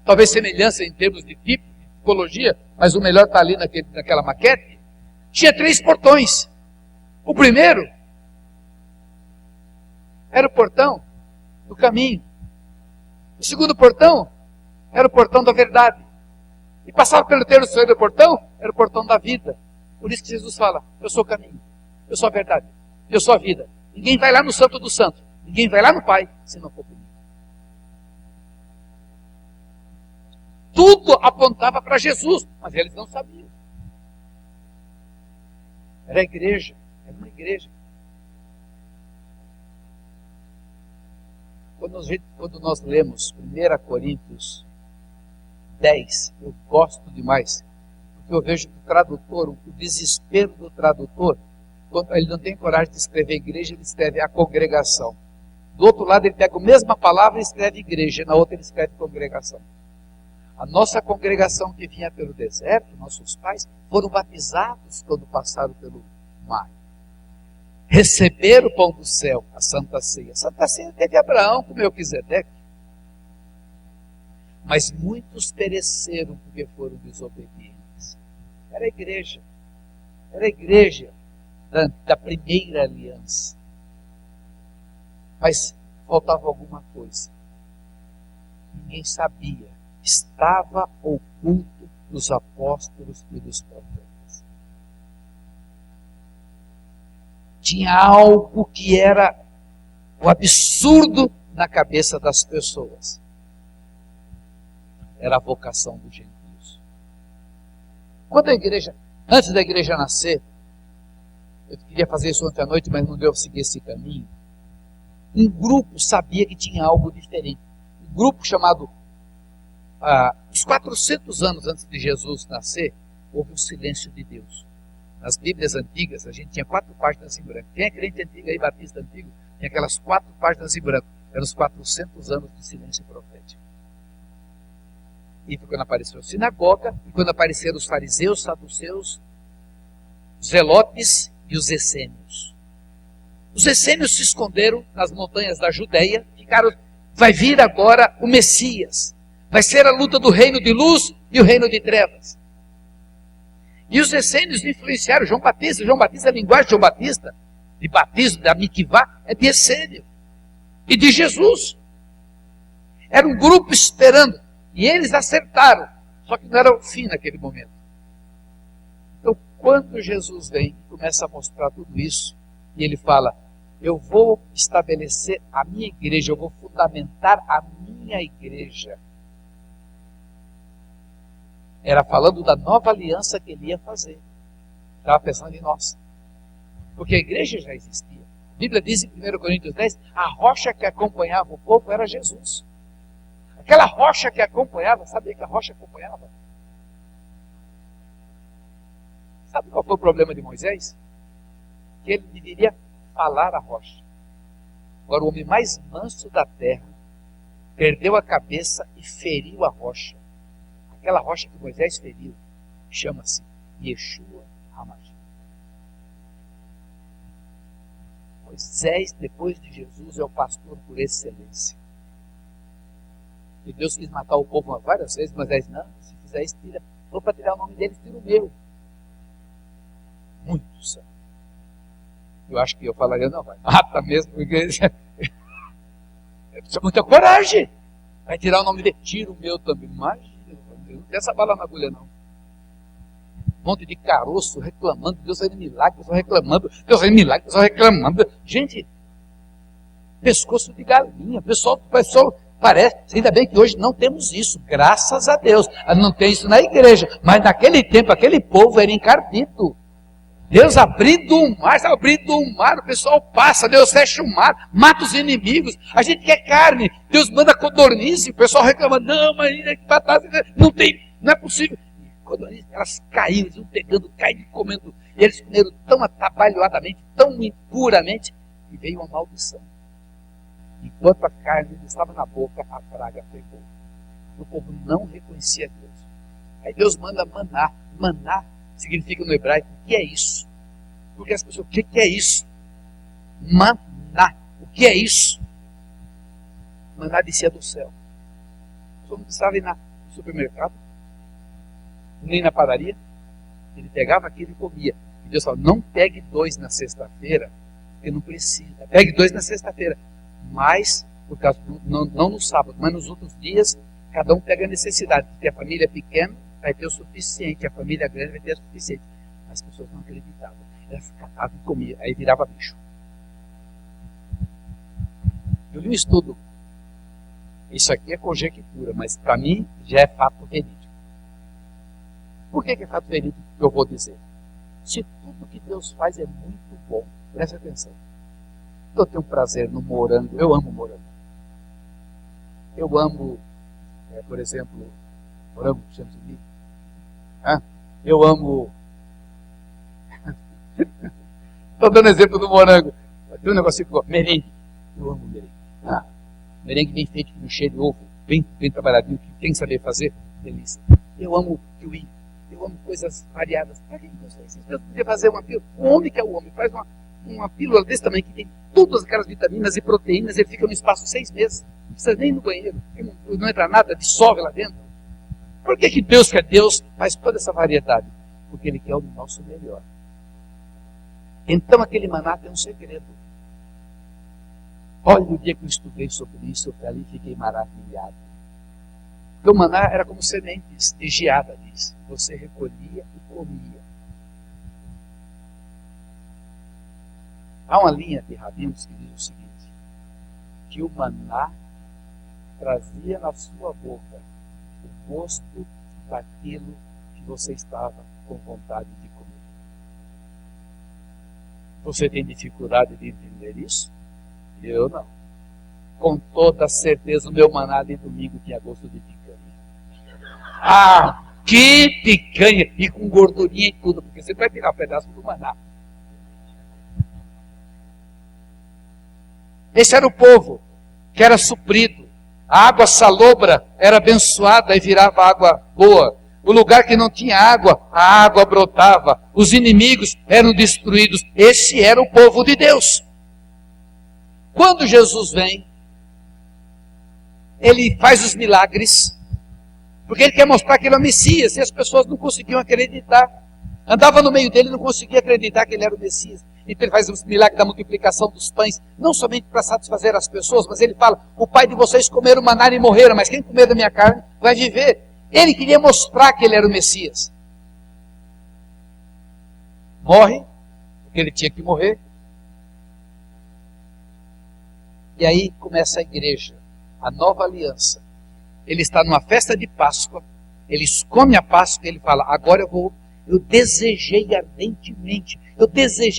talvez semelhança em termos de tipo, de tipologia, mas o melhor está ali naquela maquete, tinha 3 portões. O primeiro era o portão do caminho. O segundo portão era o portão da verdade. E passava pelo terceiro portão, era o portão da vida. Por isso que Jesus fala, eu sou o caminho, eu sou a verdade, eu sou a vida. Ninguém vai lá no Santo dos Santos, ninguém vai lá no Pai, se não for por mim. Tudo apontava para Jesus, mas eles não sabiam. Era a igreja, era uma igreja. Quando nós lemos 1 Coríntios 10, eu gosto demais, porque eu vejo que o tradutor, o desespero do tradutor, quando ele não tem coragem de escrever igreja, ele escreve a congregação. Do outro lado, ele pega a mesma palavra e escreve igreja, na outra ele escreve congregação. A nossa congregação que vinha pelo deserto, nossos pais, foram batizados quando passaram pelo mar. Receberam o pão do céu, a Santa Ceia. A Santa Ceia teve Abraão com Melquisedeque. Mas muitos pereceram porque foram desobedientes. Era a igreja. Era a igreja da primeira aliança. Mas faltava alguma coisa. Ninguém sabia. Estava oculto dos apóstolos e dos profetas. Tinha algo que era o absurdo na cabeça das pessoas. Era a vocação dos gentios. Quando a igreja, antes da igreja nascer, eu queria fazer isso ontem à noite, mas não deu seguir esse caminho. Um grupo sabia que tinha algo diferente. Um grupo chamado, uns 400 anos antes de Jesus nascer, houve um silêncio de Deus. Nas Bíblias antigas, a gente tinha 4 páginas em branco. Quem é crente antigo aí, batista antigo, tinha aquelas 4 páginas em branco. Eram os 400 anos de silêncio profético. E foi quando apareceu a sinagoga, e quando apareceram os fariseus, saduceus, os zelotes e os essênios. Os essênios se esconderam nas montanhas da Judeia, vai vir agora o Messias. Vai ser a luta do reino de luz e o reino de trevas. E os essênios influenciaram João Batista. João Batista, a linguagem de João Batista, de batismo, da mikvá, é de essênio. E de Jesus. Era um grupo esperando. E eles acertaram. Só que não era o fim naquele momento. Então, quando Jesus vem e começa a mostrar tudo isso, e ele fala, eu vou estabelecer a minha igreja, eu vou fundamentar a minha igreja. Era falando da nova aliança que ele ia fazer. Estava pensando em nós. Porque a igreja já existia. A Bíblia diz em 1 Coríntios 10, a rocha que acompanhava o povo era Jesus. Aquela rocha que acompanhava, sabia que a rocha acompanhava? Sabe qual foi o problema de Moisés? Que ele deveria falar a rocha. Agora o homem mais manso da terra perdeu a cabeça e feriu a rocha. Aquela rocha que Moisés feriu chama-se Yeshua HaMashiach. Moisés, depois de Jesus, é o pastor por excelência. E Deus quis matar o povo várias vezes, mas Moisés, não, se fizer isso, tira. Ou para tirar o nome deles, tira o meu. Muito sério. Eu acho que eu falaria, não, vai, mata mesmo, porque precisa muita coragem. Vai tirar o nome dele, tira o meu também. Imagina, eu não tem essa bala na agulha, não. Um monte de caroço reclamando, Deus faz milagre, pessoal reclamando, Deus faz milagre, pessoal reclamando. Gente, pescoço de galinha, pessoal parece, ainda bem que hoje não temos isso, graças a Deus. Não tem isso na igreja, mas naquele tempo, aquele povo era encardido. Deus abrindo o mar, está abrindo o mar, o pessoal passa, Deus fecha o mar, mata os inimigos, a gente quer carne, Deus manda codorniz, o pessoal reclama, não, mas não tem, não é possível. Codorniz, elas caíram, eles iam pegando, caindo, comendo, e eles comeram tão atabalhoadamente, tão impuramente, e veio uma maldição. Enquanto a carne estava na boca, a praga pegou. O povo não reconhecia Deus. Aí Deus manda maná, maná significa no hebraico, o que é isso? Porque as pessoas, o que é isso? Maná, o que é isso? Maná descia do céu. A pessoa não precisava ir no supermercado, nem na padaria, ele pegava aquilo e comia. E Deus falou, não pegue 2 na sexta-feira, porque não precisa. Pegue 2 na sexta-feira, mas, por causa, não no sábado, mas nos outros dias, cada um pega a necessidade. Se a família é pequena, vai ter o suficiente, a família grande vai ter o suficiente. As pessoas não acreditavam. Elas catavam e comiam, aí virava bicho. Eu li um estudo. Isso aqui é conjectura, mas para mim já é fato verídico. Por que é fato verídico que eu vou dizer? Se tudo que Deus faz é muito bom, preste atenção. Eu tenho prazer no morango, eu amo morango. Eu amo, por exemplo, morango com chantilly. Eu amo. Estou dando exemplo do morango. Tem um negocinho que eu gosto. Merengue. Eu amo merengue. Merengue bem feito, com cheio de ovo, bem trabalhadinho, que tem que saber fazer. Delícia. Eu amo kiwi. Eu amo coisas variadas. Para quem gosta disso? Deus podia fazer uma pílula. O homem que é o homem faz uma pílula desse tamanho que tem todas aquelas vitaminas e proteínas. Ele fica no espaço 6 meses. Não precisa nem ir no banheiro. Não entra nada, dissolve lá dentro. Por que Deus, que é Deus, faz toda essa variedade? Porque Ele quer o nosso melhor. Então aquele maná tem um segredo. Olha, o dia que eu estudei sobre isso, eu ali fiquei maravilhado. Porque o maná era como sementes de geada, diz. Você recolhia e comia. Há uma linha de rabinos que diz o seguinte, que o maná trazia na sua boca o gosto daquilo que você estava com vontade de comer. Você tem dificuldade de entender isso? Eu não. Com toda certeza, o meu maná de domingo tinha gosto de picanha. Que picanha! E com gordurinha e tudo, porque você vai tirar um pedaço do maná. Esse era o povo que era suprido. A água salobra era abençoada e virava água boa. O lugar que não tinha água, a água brotava. Os inimigos eram destruídos. Esse era o povo de Deus. Quando Jesus vem, Ele faz os milagres, porque Ele quer mostrar que Ele é o Messias, e as pessoas não conseguiam acreditar. Andava no meio dele e não conseguia acreditar que Ele era o Messias. Então Ele faz os milagres da multiplicação dos pães, não somente para satisfazer as pessoas, mas Ele fala, o pai de vocês comeram maná e morreram, mas quem comer da minha carne vai viver. Ele queria mostrar que Ele era o Messias. Morre, porque Ele tinha que morrer. E aí começa a igreja, a nova aliança. Ele está numa festa de Páscoa, ele come a Páscoa e ele fala, agora eu desejei ardentemente,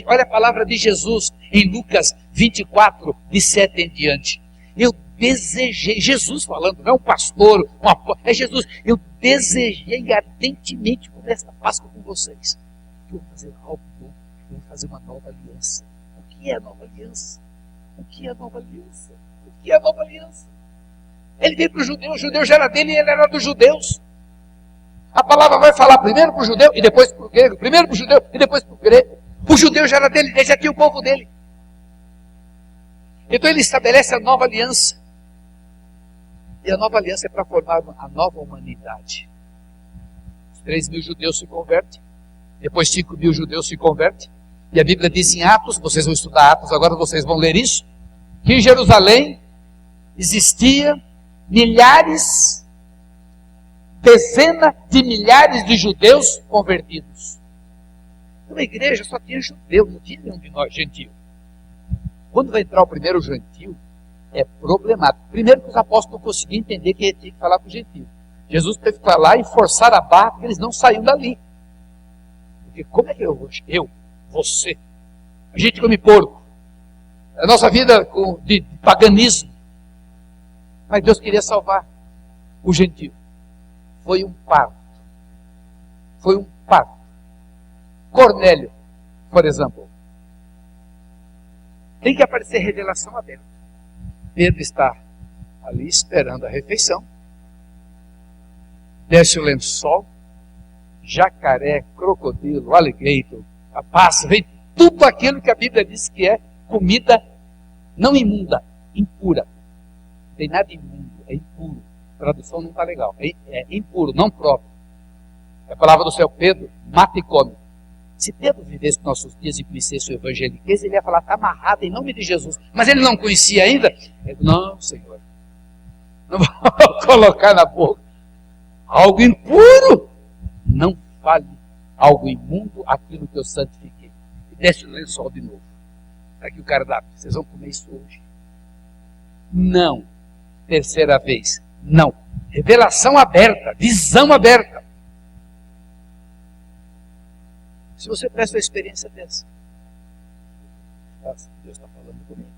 olha a palavra de Jesus em Lucas 24, de 7 em diante. Eu desejei, Jesus falando, não é um pastor, é Jesus, eu desejei ardentemente comer esta Páscoa com vocês. Eu vou fazer algo bom, eu vou fazer uma nova aliança. O que é a nova aliança? O que é a nova aliança? O que é a nova aliança? Ele veio para o judeu já era dele e ele era dos judeus. A palavra vai falar primeiro para o judeu e depois para o grego. Primeiro para o judeu e depois para o grego. O judeu já era dele, ele já tinha o povo dele. Então ele estabelece a nova aliança. E a nova aliança é para formar a nova humanidade. Os 3.000 judeus se convertem, depois 5.000 judeus se convertem, e a Bíblia diz em Atos, vocês vão estudar Atos, agora vocês vão ler isso, que em Jerusalém existia milhares, dezenas de milhares de judeus convertidos. Uma igreja só tinha judeu, não tinha nenhum de nós gentio. Quando vai entrar o primeiro gentio, é problemático. Primeiro que os apóstolos não conseguiam entender que ele tinha que falar com o gentio. Jesus teve que falar e forçar a barra, porque eles não saíam dali. Porque como é que você, a gente come porco, a nossa vida de paganismo, mas Deus queria salvar o gentio. Foi um parto. Foi um parto. Cornélio, por exemplo, tem que aparecer revelação aberta. Pedro está ali esperando a refeição. Desce o lençol, jacaré, crocodilo, alligator, a passa, vem tudo aquilo que a Bíblia diz que é comida não imunda, impura. Não tem nada imundo, é impuro. A tradução não está legal. É impuro, não próprio. É a palavra do céu, Pedro, mata e come. Se Pedro vivesse nos nossos dias e conhecesse o evangeliquez, ele ia falar, está amarrado em nome de Jesus. Mas ele não conhecia ainda. Ele, não, Senhor, não vou colocar na boca algo impuro. Não fale algo imundo, aquilo que eu santifiquei. E desce o lençol de novo. Está aqui o cardápio, vocês vão comer isso hoje. Não. Terceira vez, não. Revelação aberta, visão aberta. Se você presta uma experiência dessa, Deus está falando comigo.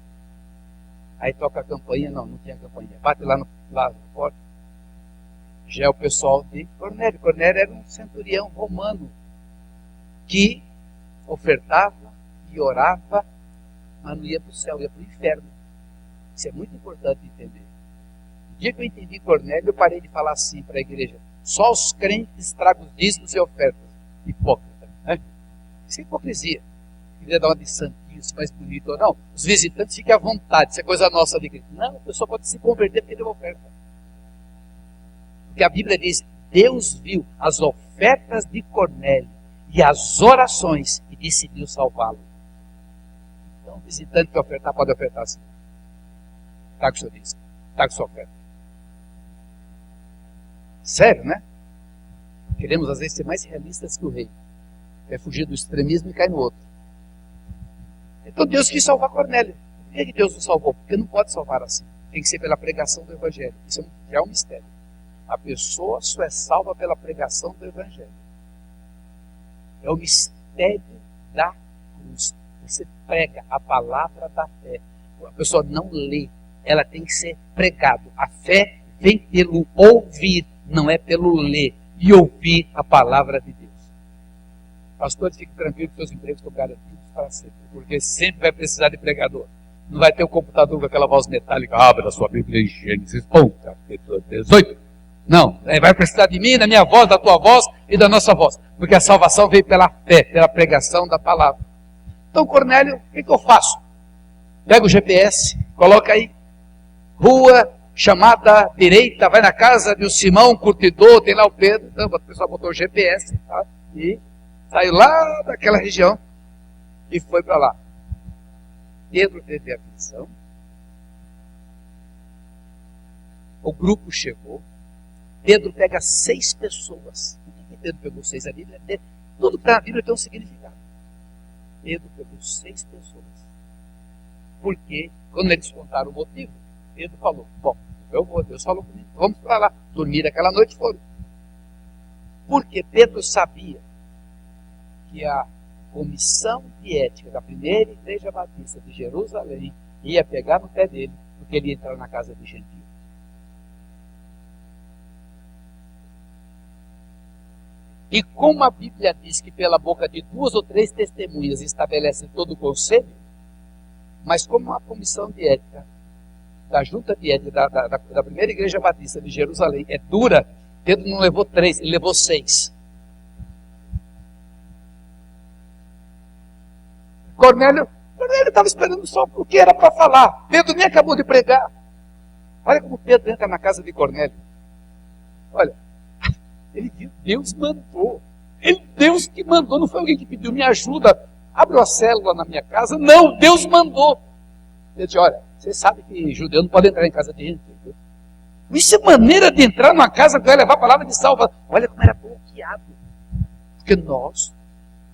Aí toca a campainha, não tinha campainha. Bate lá na porta. Já é o pessoal de Cornélio. Cornélio era um centurião romano que ofertava e orava, mas não ia para o céu, ia para o inferno. Isso é muito importante entender. No dia que eu entendi Cornélio, eu parei de falar assim para a igreja: só os crentes tragam os dízimos e ofertas. Hipócrita. Isso é hipocrisia. Queria dar uma de santinho, se mais bonito ou não. Os visitantes fiquem à vontade, isso é coisa nossa de igreja. Não, a pessoa pode se converter porque deu oferta. Porque a Bíblia diz, Deus viu as ofertas de Cornélio e as orações e decidiu salvá-lo. Então, o visitante que ofertar, pode ofertar assim. Está com o seu dízimo, está com sua oferta. Sério, né? Queremos às vezes ser mais realistas que o rei. É fugir do extremismo e cair no outro. Então Deus quis salvar Cornélio. Por que Deus o salvou? Porque não pode salvar assim. Tem que ser pela pregação do Evangelho. Isso já é um mistério. A pessoa só é salva pela pregação do Evangelho. É o mistério da cruz. Você prega a palavra da fé. A pessoa não lê. Ela tem que ser pregada. A fé vem pelo ouvir, não é pelo ler. E ouvir a palavra de Deus. Pastores, fiquem tranquilos que seus empregos estão garantidos para sempre, porque sempre vai precisar de pregador. Não vai ter um computador com aquela voz metálica, abra sua Bíblia em Gênesis, capítulo 18. Não, vai precisar de mim, da minha voz, da tua voz e da nossa voz, porque a salvação veio pela fé, pela pregação da palavra. Então, Cornélio, o que eu faço? Pega o GPS, coloca aí, rua chamada direita, vai na casa de um Simão Curtidor, tem lá o Pedro, então o pessoal botou o GPS, tá? E saiu lá daquela região e foi para lá. Pedro teve a visão. O grupo chegou. Pedro pega 6 pessoas. Por que Pedro pegou 6? A Bíblia, tudo para a Bíblia tem um significado. Pedro pegou 6 pessoas. Porque, quando eles contaram o motivo, Pedro falou, bom, eu vou, Deus falou comigo, vamos para lá. Dormir aquela noite e foram. Porque Pedro sabia que a comissão de ética da primeira igreja batista de Jerusalém ia pegar no pé dele, porque ele ia entrar na casa de gentio. E como a Bíblia diz que pela boca de 2 ou 3 testemunhas estabelece todo o conselho, mas como a comissão de ética da junta de ética da primeira igreja batista de Jerusalém é dura, Pedro não levou 3, ele levou 6. Cornélio estava esperando só o que era para falar. Pedro nem acabou de pregar. Olha como Pedro entra na casa de Cornélio. Olha, ele viu, Deus mandou. Deus que mandou, não foi alguém que pediu, me ajuda, abre uma célula na minha casa. Não, Deus mandou. Ele disse, olha, você sabe que judeu não pode entrar em casa de gente. Entendeu? Isso é maneira de entrar numa casa que vai levar a palavra de salvação. Olha como era bloqueado. Porque nós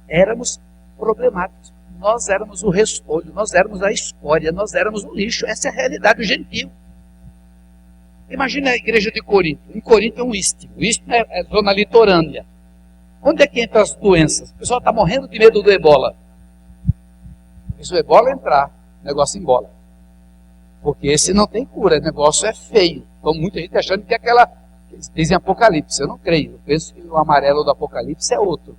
éramos problemáticos. Nós éramos o restolho, nós éramos a escória, nós éramos o lixo. Essa é a realidade do gentio. Imagina a igreja de Corinto. Em Corinto é um istmo. O istmo é zona litorânea. Onde é que entram as doenças? O pessoal está morrendo de medo do ebola. Se o ebola entrar, o negócio embola. Porque esse não tem cura, o negócio é feio. Então muita gente achando que é aquela... Eles dizem Apocalipse, eu não creio. Eu penso que o amarelo do Apocalipse é outro.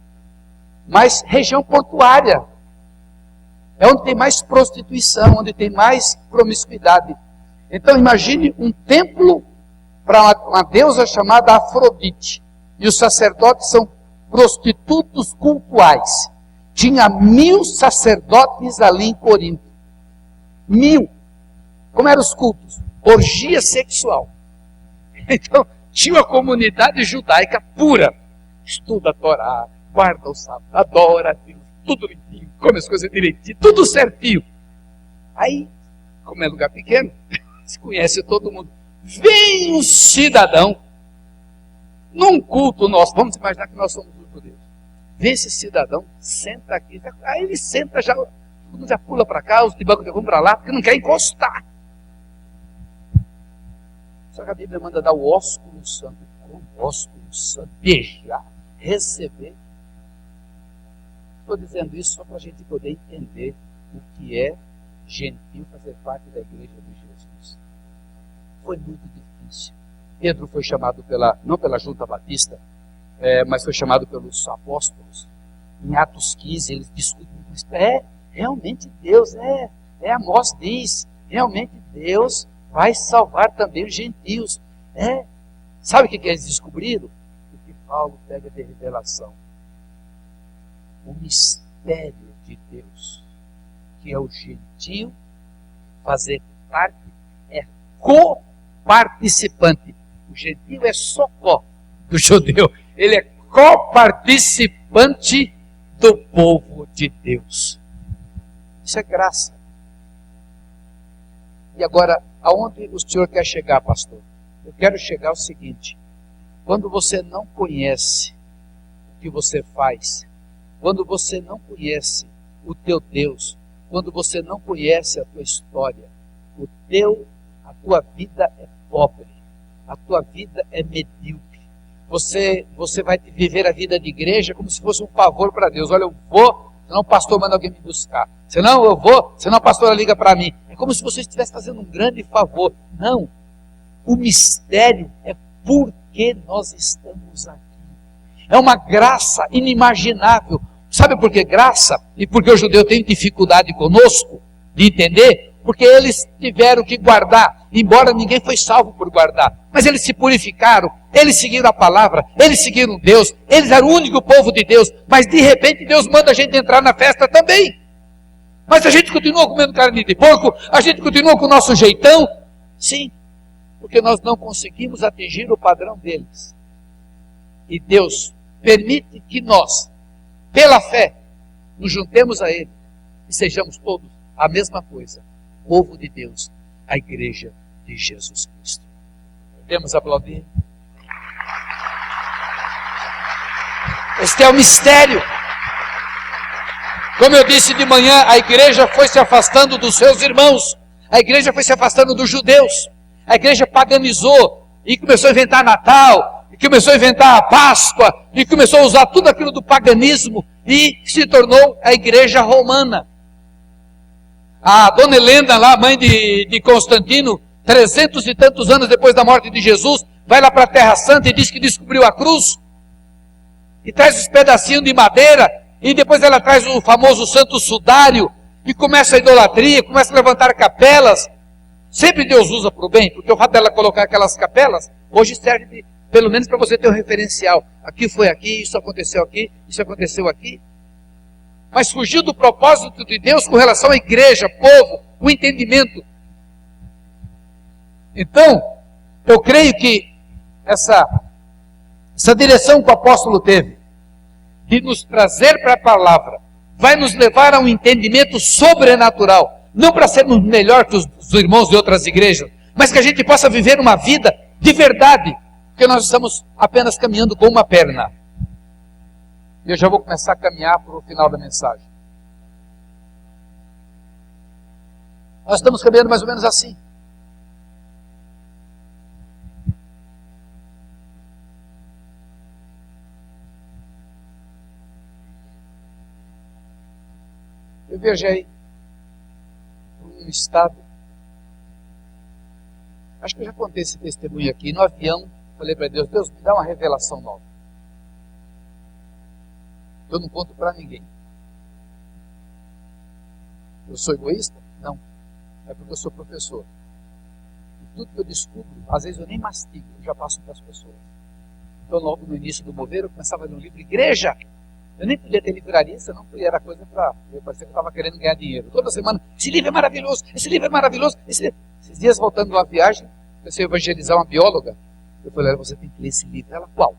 Mas região portuária. É onde tem mais prostituição, onde tem mais promiscuidade. Então imagine um templo para uma deusa chamada Afrodite. E os sacerdotes são prostitutos cultuais. Tinha 1000 sacerdotes ali em Corinto. 1000. Como eram os cultos? Orgia sexual. Então, tinha uma comunidade judaica pura. Estuda a Torá, guarda o sábado, adora a Deus, tudo limpinho, come as coisas direitinho, tudo certinho. Aí, como é lugar pequeno, se conhece todo mundo. Vem um cidadão, num culto nosso, vamos imaginar que nós somos os judeus. Vem esse cidadão, senta aqui. Aí ele senta, todo mundo já pula para cá, os de banco vão para lá, porque não quer encostar. Só que a Bíblia manda dar o ósculo santo. Como ósculo santo? Beijar, receber. Estou dizendo isso só para a gente poder entender o que é gentil fazer parte da igreja de Jesus. Foi muito difícil. Pedro foi chamado não pela Junta Batista, mas foi chamado pelos apóstolos. Em Atos 15, eles discutem isso. Realmente Deus, Amós diz, realmente Deus vai salvar também os gentios. Sabe o que eles descobriram? O que Paulo pega de revelação. O mistério de Deus, que é o gentio, fazer parte, é coparticipante. O gentio é socó do judeu. Ele é coparticipante do povo de Deus. Isso é graça. E agora, aonde o senhor quer chegar, pastor? Eu quero chegar ao seguinte: quando você não conhece o que você faz, quando você não conhece o teu Deus, quando você não conhece a tua história, a tua vida é pobre, a tua vida é medíocre. Você vai viver a vida de igreja como se fosse um favor para Deus. Olha, eu vou, senão o pastor manda alguém me buscar. Senão eu vou, senão a pastora liga para mim. É como se você estivesse fazendo um grande favor. Não. O mistério é por que nós estamos aqui. É uma graça inimaginável. Sabe por que graça? E por que o judeu tem dificuldade conosco de entender? Porque eles tiveram que guardar, embora ninguém foi salvo por guardar. Mas eles se purificaram, eles seguiram a palavra, eles seguiram Deus, eles eram o único povo de Deus. Mas de repente Deus manda a gente entrar na festa também. Mas a gente continua comendo carne de porco, a gente continua com o nosso jeitão. Sim, porque nós não conseguimos atingir o padrão deles. E Deus permite que nós, pela fé, nos juntemos a Ele e sejamos todos a mesma coisa. Povo de Deus, a igreja de Jesus Cristo. Podemos aplaudir? Este é o mistério. Como eu disse de manhã, a igreja foi se afastando dos seus irmãos. A igreja foi se afastando dos judeus. A igreja paganizou e começou a inventar Natal, e começou a inventar a Páscoa, e começou a usar tudo aquilo do paganismo, e se tornou a igreja romana. A dona Helena, lá, mãe de Constantino, 300 e tantos anos depois da morte de Jesus, vai lá para a Terra Santa e diz que descobriu a cruz, e traz os pedacinhos de madeira, e depois ela traz o famoso santo sudário, e começa a idolatria, começa a levantar capelas. Sempre Deus usa para o bem, porque o fato dela colocar aquelas capelas, hoje serve pelo menos para você ter um referencial. Aqui foi aqui, isso aconteceu aqui. Mas fugiu do propósito de Deus com relação à igreja, povo, o entendimento. Então, eu creio que Essa direção que o apóstolo teve, de nos trazer para a palavra, vai nos levar a um entendimento sobrenatural, não para sermos melhor que os irmãos de outras igrejas, mas que a gente possa viver uma vida de verdade, porque nós estamos apenas caminhando com uma perna. E eu já vou começar a caminhar para o final da mensagem. Nós estamos caminhando mais ou menos assim. Eu viajei para um estado, acho que eu já contei esse testemunho aqui, no avião, falei para Deus, Deus, me dá uma revelação nova. Eu não conto para ninguém. Eu sou egoísta? Não. É porque eu sou professor. E tudo que eu descubro, às vezes eu nem mastigo, eu já passo para as pessoas. Então logo no início do mover, eu começava a ler um livro, igreja! Eu nem podia ter livraria, senão era coisa para... Eu parecia que eu estava querendo ganhar dinheiro. Toda semana, esse livro é maravilhoso, esse livro é maravilhoso. Esses dias, voltando de uma viagem, comecei a evangelizar uma bióloga. Eu falei, você tem que ler esse livro. Ela, qual?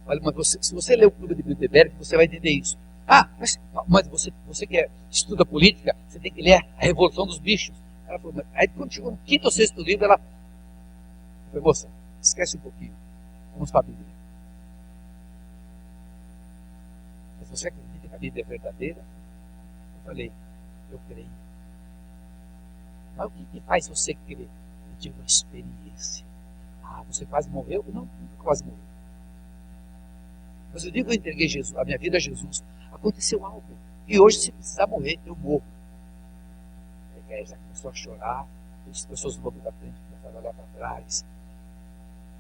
Olha, mas se você ler o Clube de Bilderberg, você vai entender isso. Ah, mas você que estuda política, você tem que ler A Revolução dos Bichos. Ela falou, aí quando chegou no quinto ou sexto livro, ela falou, moça, esquece um pouquinho. Vamos para a Bíblia. Mas você acredita que a Bíblia é verdadeira? Eu falei, eu creio. Mas o que faz você crer? Eu tive uma experiência. Ah, você quase morreu? Não, nunca quase morreu. Mas eu digo que eu entreguei Jesus, a minha vida a Jesus. Aconteceu algo. E hoje, se precisar morrer, eu morro. A igreja começou a chorar. As pessoas do banco da frente começaram a olhar para trás.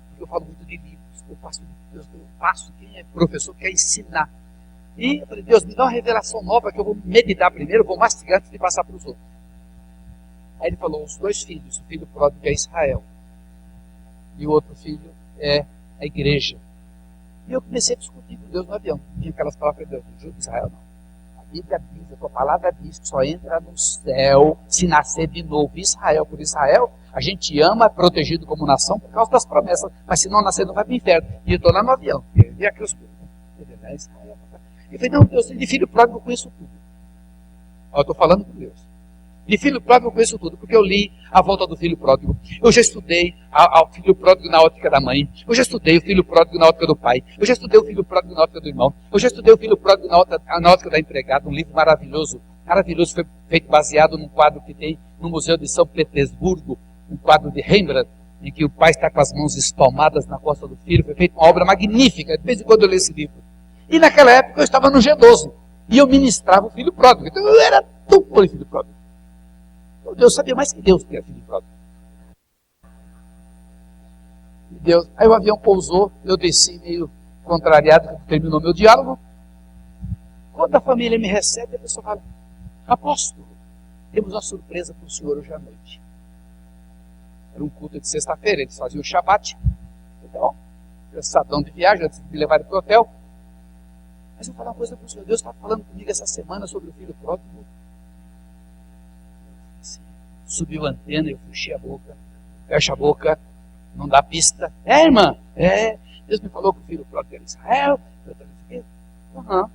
Porque eu falo muito de livros. Eu passo quem é professor quer ensinar. E eu falei, Deus, me dá uma revelação nova que eu vou meditar primeiro, vou mastigar antes de passar para os outros. Aí ele falou, os dois filhos, o filho pródigo é Israel. E o outro filho é a igreja. E eu comecei a discutir com Deus no avião. Tinha aquelas palavras de Deus, não juro de Israel não. A Bíblia diz, a tua palavra diz que só entra no céu se nascer de novo. Israel por Israel, a gente ama, é protegido como nação por causa das promessas. Mas se não nascer, não vai para o inferno. E eu estou lá no avião. E aqui os Israel. Eu falei, não, Deus, de filho pródigo eu conheço tudo. Eu estou falando com Deus. De filho pródigo eu conheço tudo, porque eu li A Volta do Filho Pródigo. Eu já estudei o filho pródigo na ótica da mãe. Eu já estudei o filho pródigo na ótica do pai. Eu já estudei o filho pródigo na ótica do irmão. Eu já estudei o filho pródigo na ótica da empregada. Um livro maravilhoso. Maravilhoso, foi feito baseado num quadro que tem no Museu de São Petersburgo. Um quadro de Rembrandt, em que o pai está com as mãos espalmadas na costa do filho. Foi feita uma obra magnífica. De vez em quando eu leio esse livro. E naquela época eu estava no G12. E eu ministrava o filho pródigo. Então eu era tão bom filho pródigo. Deus sabia mais que Deus que era filho pródigo. Aí o avião pousou, eu desci meio contrariado, que terminou meu diálogo. Quando a família me recebe, a pessoa fala, apóstolo, temos uma surpresa para o senhor hoje à noite. Era um culto de sexta-feira, eles faziam o Shabat. Então, cansadão de viagem, antes de me levar para o hotel. Mas eu vou falar uma coisa para o senhor, Deus está falando comigo essa semana sobre o filho pródigo. Subiu a antena, eu fechei a boca, fecha a boca, não dá pista. Irmã, Deus me falou que o filho pródigo era Israel. Eu falei, aham.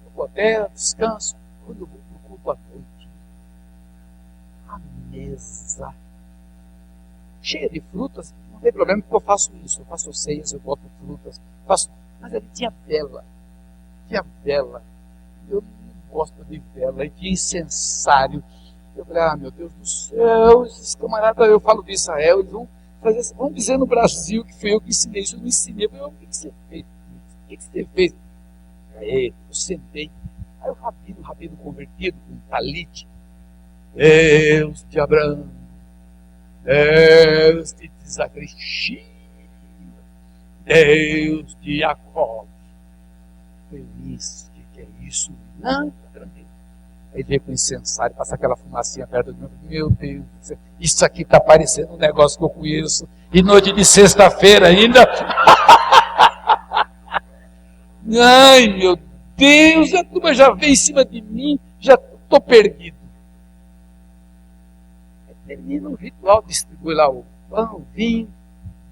Vou pro hotel, descanso. Quando eu vou pro culto à noite, a mesa cheia de frutas, não tem problema porque eu faço isso. Eu faço ceias, eu boto frutas, mas ali tinha vela. Eu gosto de vela e de incensário. Eu falei, meu Deus do céu, esses camaradas, eu falo de Israel, eles vão dizer no Brasil que foi eu que ensinei isso, eu não ensinei. Eu falei, o que você fez? O que você fez? Aí eu sentei. Aí o rabino convertido, com um talite, Deus de Abraão, Deus de Isaac, Deus de Jacó. Feliz, o que é isso? Não, tranquilo. Aí veio com o incensário, passa aquela fumacinha perto de mim. Meu Deus, isso aqui está parecendo um negócio que eu conheço. E noite de sexta-feira ainda. Ai, meu Deus, a turma já veio em cima de mim, já estou perdido. Aí termina o ritual, distribui lá o pão, o vinho.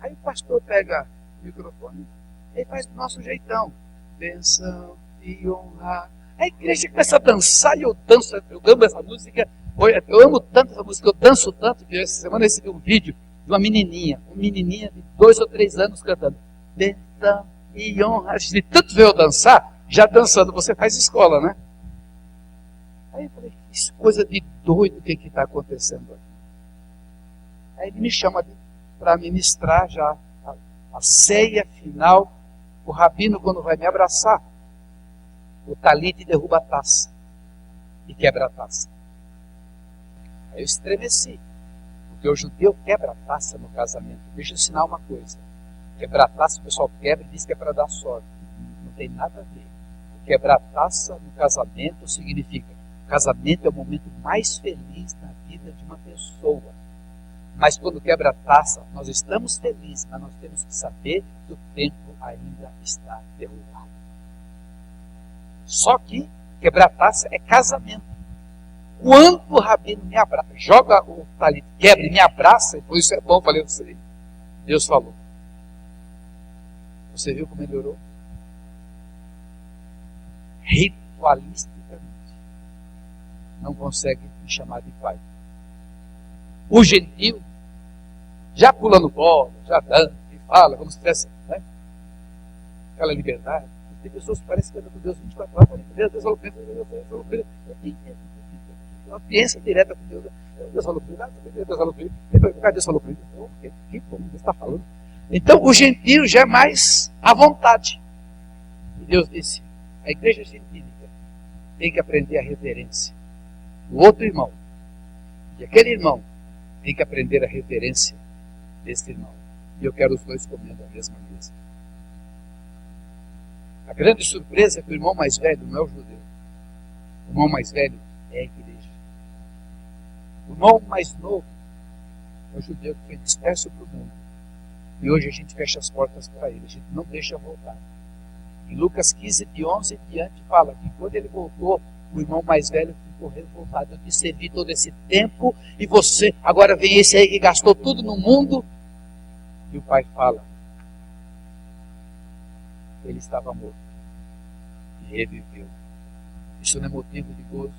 Aí o pastor pega o microfone e faz do nosso jeitão. Bênção e honra. A igreja começa a dançar e eu danço, eu amo essa música. Eu amo tanto essa música, eu danço tanto que essa semana eu recebi um vídeo de uma menininha de 2 ou 3 anos cantando bênção e honra. De tanto ver eu dançar, já dançando, você faz escola, né? Aí eu falei, que coisa de doido, o que está acontecendo aqui? Aí ele me chama para ministrar já a ceia final. O rabino, quando vai me abraçar, o talite derruba a taça e quebra a taça. Aí eu estremeci, porque o judeu quebra a taça no casamento. Deixa eu ensinar uma coisa: quebrar a taça, o pessoal quebra e diz que é para dar sorte. Não tem nada a ver. Quebrar a taça no casamento significa: casamento é o momento mais feliz na vida de uma pessoa. Mas quando quebra a taça, nós estamos felizes, mas nós temos que saber que o tempo ainda está derrubado. Só que quebrar a taça é casamento. Quando o rabino me abraça, joga o talite, quebra e me abraça, por isso é bom, falei para você. Deus falou. Você viu como ele orou? Ritualisticamente. Não consegue me chamar de pai. O gentil, já pulando bola, já dando, e fala, como se tivesse, né? Aquela liberdade. Tem pessoas que parecem que andam com Deus 24 horas, Deus falou comigo, Deus falou comigo. Uma audiência direta com Deus. Deus falou comigo, Deus falou comigo. Deus falou comigo. Que bom, Deus está falando. Então, o gentil já é mais à vontade. E Deus disse, a igreja gentílica tem que aprender a reverência do outro irmão. E aquele irmão tem que aprender a reverência desse irmão. E eu quero os dois comendo a mesma mesa. A grande surpresa é que o irmão mais velho não é o judeu. O irmão mais velho é a igreja. O irmão mais novo é o judeu que foi disperso para o mundo. E hoje a gente fecha as portas para ele. A gente não deixa voltar. Em Lucas 15, de 11 em diante, fala que quando ele voltou, o irmão mais velho ficou revoltado. Eu te servi todo esse tempo e você, agora vem esse aí que gastou tudo no mundo. E o pai fala, ele estava morto e reviveu. Isso não é motivo de gozo?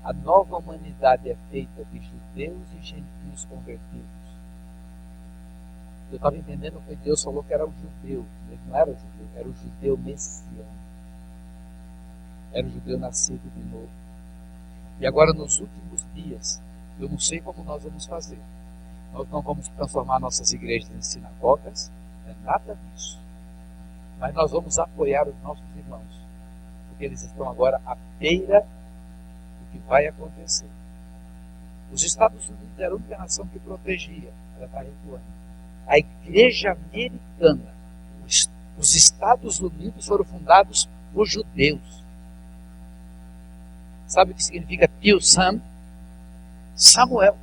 A nova humanidade é feita de judeus e gentios convertidos. Eu estava entendendo que Deus falou que era o judeu. Ele não era o judeu, era o judeu messiânico. Era o judeu nascido de novo. E agora, nos últimos dias, eu não sei como nós vamos fazer. Nós não vamos transformar nossas igrejas em sinagogas, não é nada disso. Mas nós vamos apoiar os nossos irmãos, porque eles estão agora à beira do que vai acontecer. Os Estados Unidos era a única nação que protegia, ela está recuando. A igreja americana, os Estados Unidos foram fundados por judeus. Sabe o que significa tio Sam? Samuel.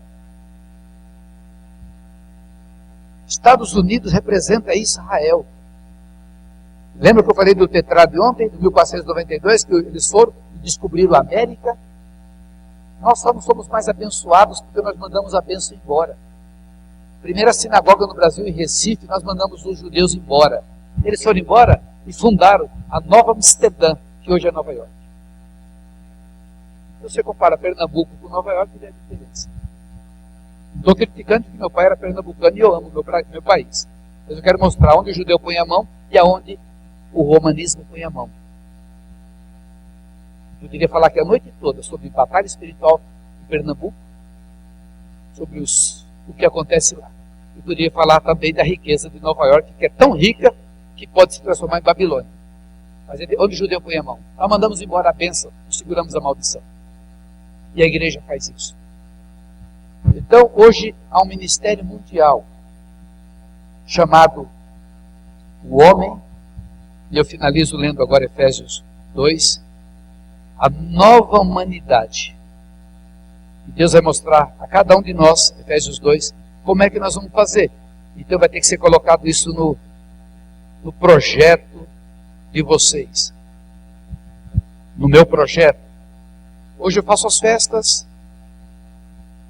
Estados Unidos representa Israel. Lembra que eu falei do Tetrado ontem, de 1492, que eles foram e descobriram a América? Nós só não somos mais abençoados porque nós mandamos a bênção embora. Primeira sinagoga no Brasil, em Recife, nós mandamos os judeus embora. Eles foram embora e fundaram a Nova Amsterdã, que hoje é Nova York. Se você compara Pernambuco com Nova York, vê a diferença. Não estou criticando que meu pai era pernambucano e eu amo meu país. Mas eu quero mostrar onde o judeu põe a mão e aonde o romanismo põe a mão. Eu queria falar aqui a noite toda sobre batalha espiritual em Pernambuco, sobre o que acontece lá. Eu poderia falar também da riqueza de Nova York, que é tão rica que pode se transformar em Babilônia. Mas onde o judeu põe a mão? Nós mandamos embora a bênção e seguramos a maldição. E a igreja faz isso. Então, hoje há um ministério mundial chamado o homem, e eu finalizo lendo agora Efésios 2, a nova humanidade. E Deus vai mostrar a cada um de nós, Efésios 2, como é que nós vamos fazer. Então vai ter que ser colocado isso no projeto de vocês. No meu projeto. Hoje eu faço as festas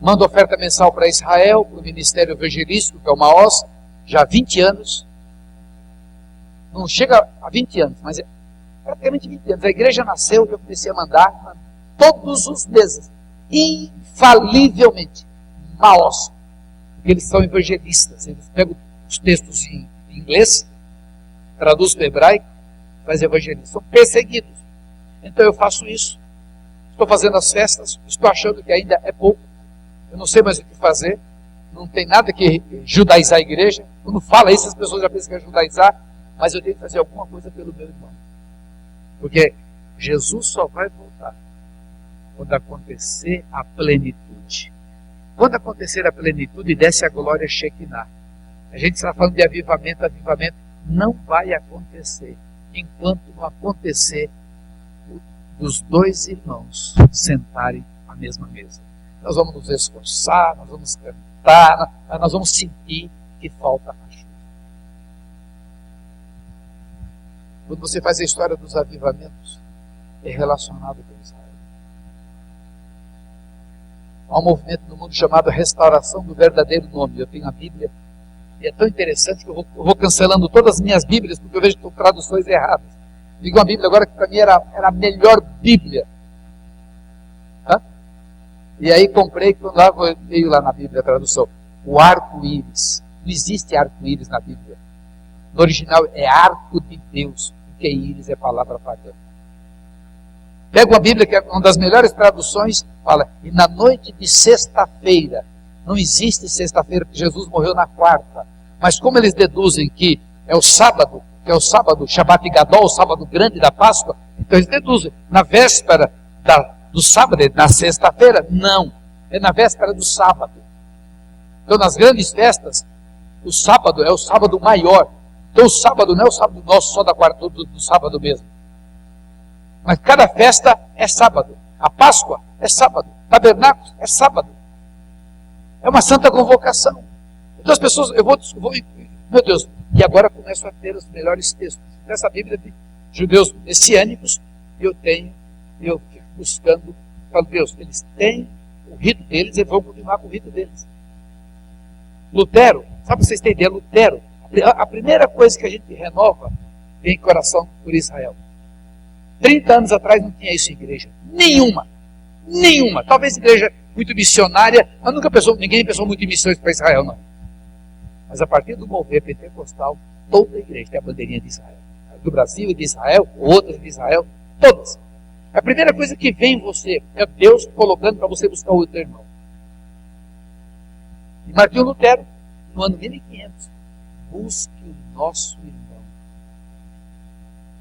Mando oferta mensal para Israel, para o Ministério Evangelístico, que é o Maós, já há 20 anos. Não chega a 20 anos, mas é praticamente 20 anos. A igreja nasceu e eu comecei a mandar todos os meses, infalivelmente, Maós. Porque eles são evangelistas, eles pegam os textos em inglês, traduzem para o hebraico, fazem evangelismo. São perseguidos. Então eu faço isso. Estou fazendo as festas, estou achando que ainda é pouco. Eu não sei mais o que fazer. Não tem nada que judaizar a igreja. Quando fala isso, as pessoas já pensam que é judaizar. Mas eu tenho que fazer alguma coisa pelo meu irmão. Porque Jesus só vai voltar quando acontecer a plenitude. Quando acontecer a plenitude, desce a glória Shekinah. A gente está falando de avivamento. Avivamento não vai acontecer enquanto não acontecer dos dois irmãos sentarem à mesma mesa. Nós vamos nos esforçar, nós vamos cantar, nós vamos sentir que falta ajuda. Quando você faz a história dos avivamentos, é relacionado com Israel. Há um movimento no mundo chamado Restauração do Verdadeiro Nome. Eu tenho a Bíblia, e é tão interessante que eu vou cancelando todas as minhas Bíblias, porque eu vejo traduções erradas. Digo uma Bíblia agora que para mim era a melhor Bíblia. Hã? E aí comprei, quando lá veio lá na Bíblia a tradução, o arco-íris. Não existe arco-íris na Bíblia. No original é arco de Deus, porque íris é palavra pagã. Pega uma Bíblia que é uma das melhores traduções, fala, e na noite de sexta-feira, não existe sexta-feira, porque Jesus morreu na quarta, mas como eles deduzem que é o sábado, que é o sábado, Shabbat Gadol, o sábado grande da Páscoa, então eles deduzem, na véspera do sábado, na sexta-feira, não, é na véspera do sábado. Então nas grandes festas, o sábado é o sábado maior, então o sábado não é o sábado nosso, só da quarta, do sábado mesmo. Mas cada festa é sábado. A Páscoa é sábado. Tabernáculos é sábado. É uma santa convocação. Então as pessoas, meu Deus, e agora começo a ter os melhores textos. Nessa Bíblia de judeus messiânicos, eu fico buscando, falo, Deus, eles têm o rito deles, eles vão continuar com o rito deles. Lutero, só para vocês terem ideia, Lutero, a primeira coisa que a gente renova vem em coração por Israel. 30 anos atrás não tinha isso em igreja. Nenhuma. Talvez igreja muito missionária, mas ninguém pensou muito em missões para Israel, não. Mas a partir do mover pentecostal, toda a igreja tem a bandeirinha de Israel. Do Brasil e de Israel, outras de Israel, todas. A primeira coisa que vem em você é Deus colocando para você buscar o teu irmão. E Martinho Lutero, no ano 1500, busque o nosso irmão.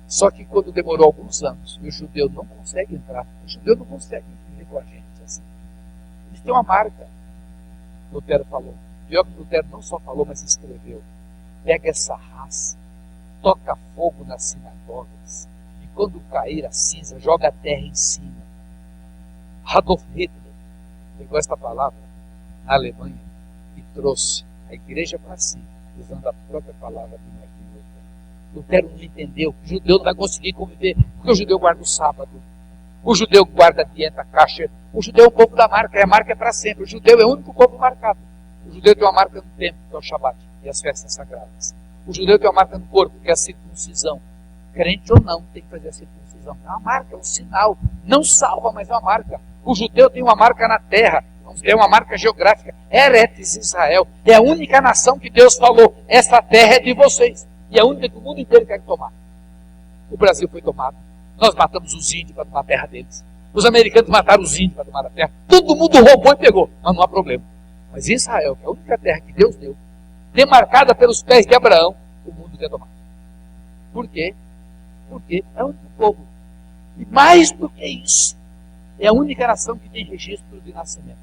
Só que quando demorou alguns anos, e o judeu não consegue entrar, o judeu não consegue viver com a gente assim. Eles têm uma marca. Lutero falou. Pior que Lutero não só falou, mas escreveu. Pega essa raça, toca fogo nas sinagogas, e quando cair a cinza, joga a terra em cima. Adolf Hitler pegou esta palavra na Alemanha e trouxe a igreja para si, usando a própria palavra de Martinho Lutero. Lutero não entendeu que o judeu não vai conseguir conviver, porque o judeu guarda o sábado, o judeu guarda a dieta kasher, o judeu é o povo da marca, e a marca é para sempre, o judeu é o único povo marcado. O judeu tem uma marca no templo, que é o Shabat, e as festas sagradas. O judeu tem uma marca no corpo, que é a circuncisão. Crente ou não, tem que fazer a circuncisão. É uma marca, é um sinal. Não salva, mas é uma marca. O judeu tem uma marca na terra, é uma marca geográfica. Eretz Israel. É a única nação que Deus falou, essa terra é de vocês. E é a única que o mundo inteiro quer tomar. O Brasil foi tomado. Nós matamos os índios para tomar a terra deles. Os americanos mataram os índios para tomar a terra. Todo mundo roubou e pegou, mas não há problema. Mas Israel, que é a única terra que Deus deu, demarcada pelos pés de Abraão, o mundo quer tomar. Por quê? Porque é o único povo. E mais do que isso, é a única nação que tem registro de nascimento.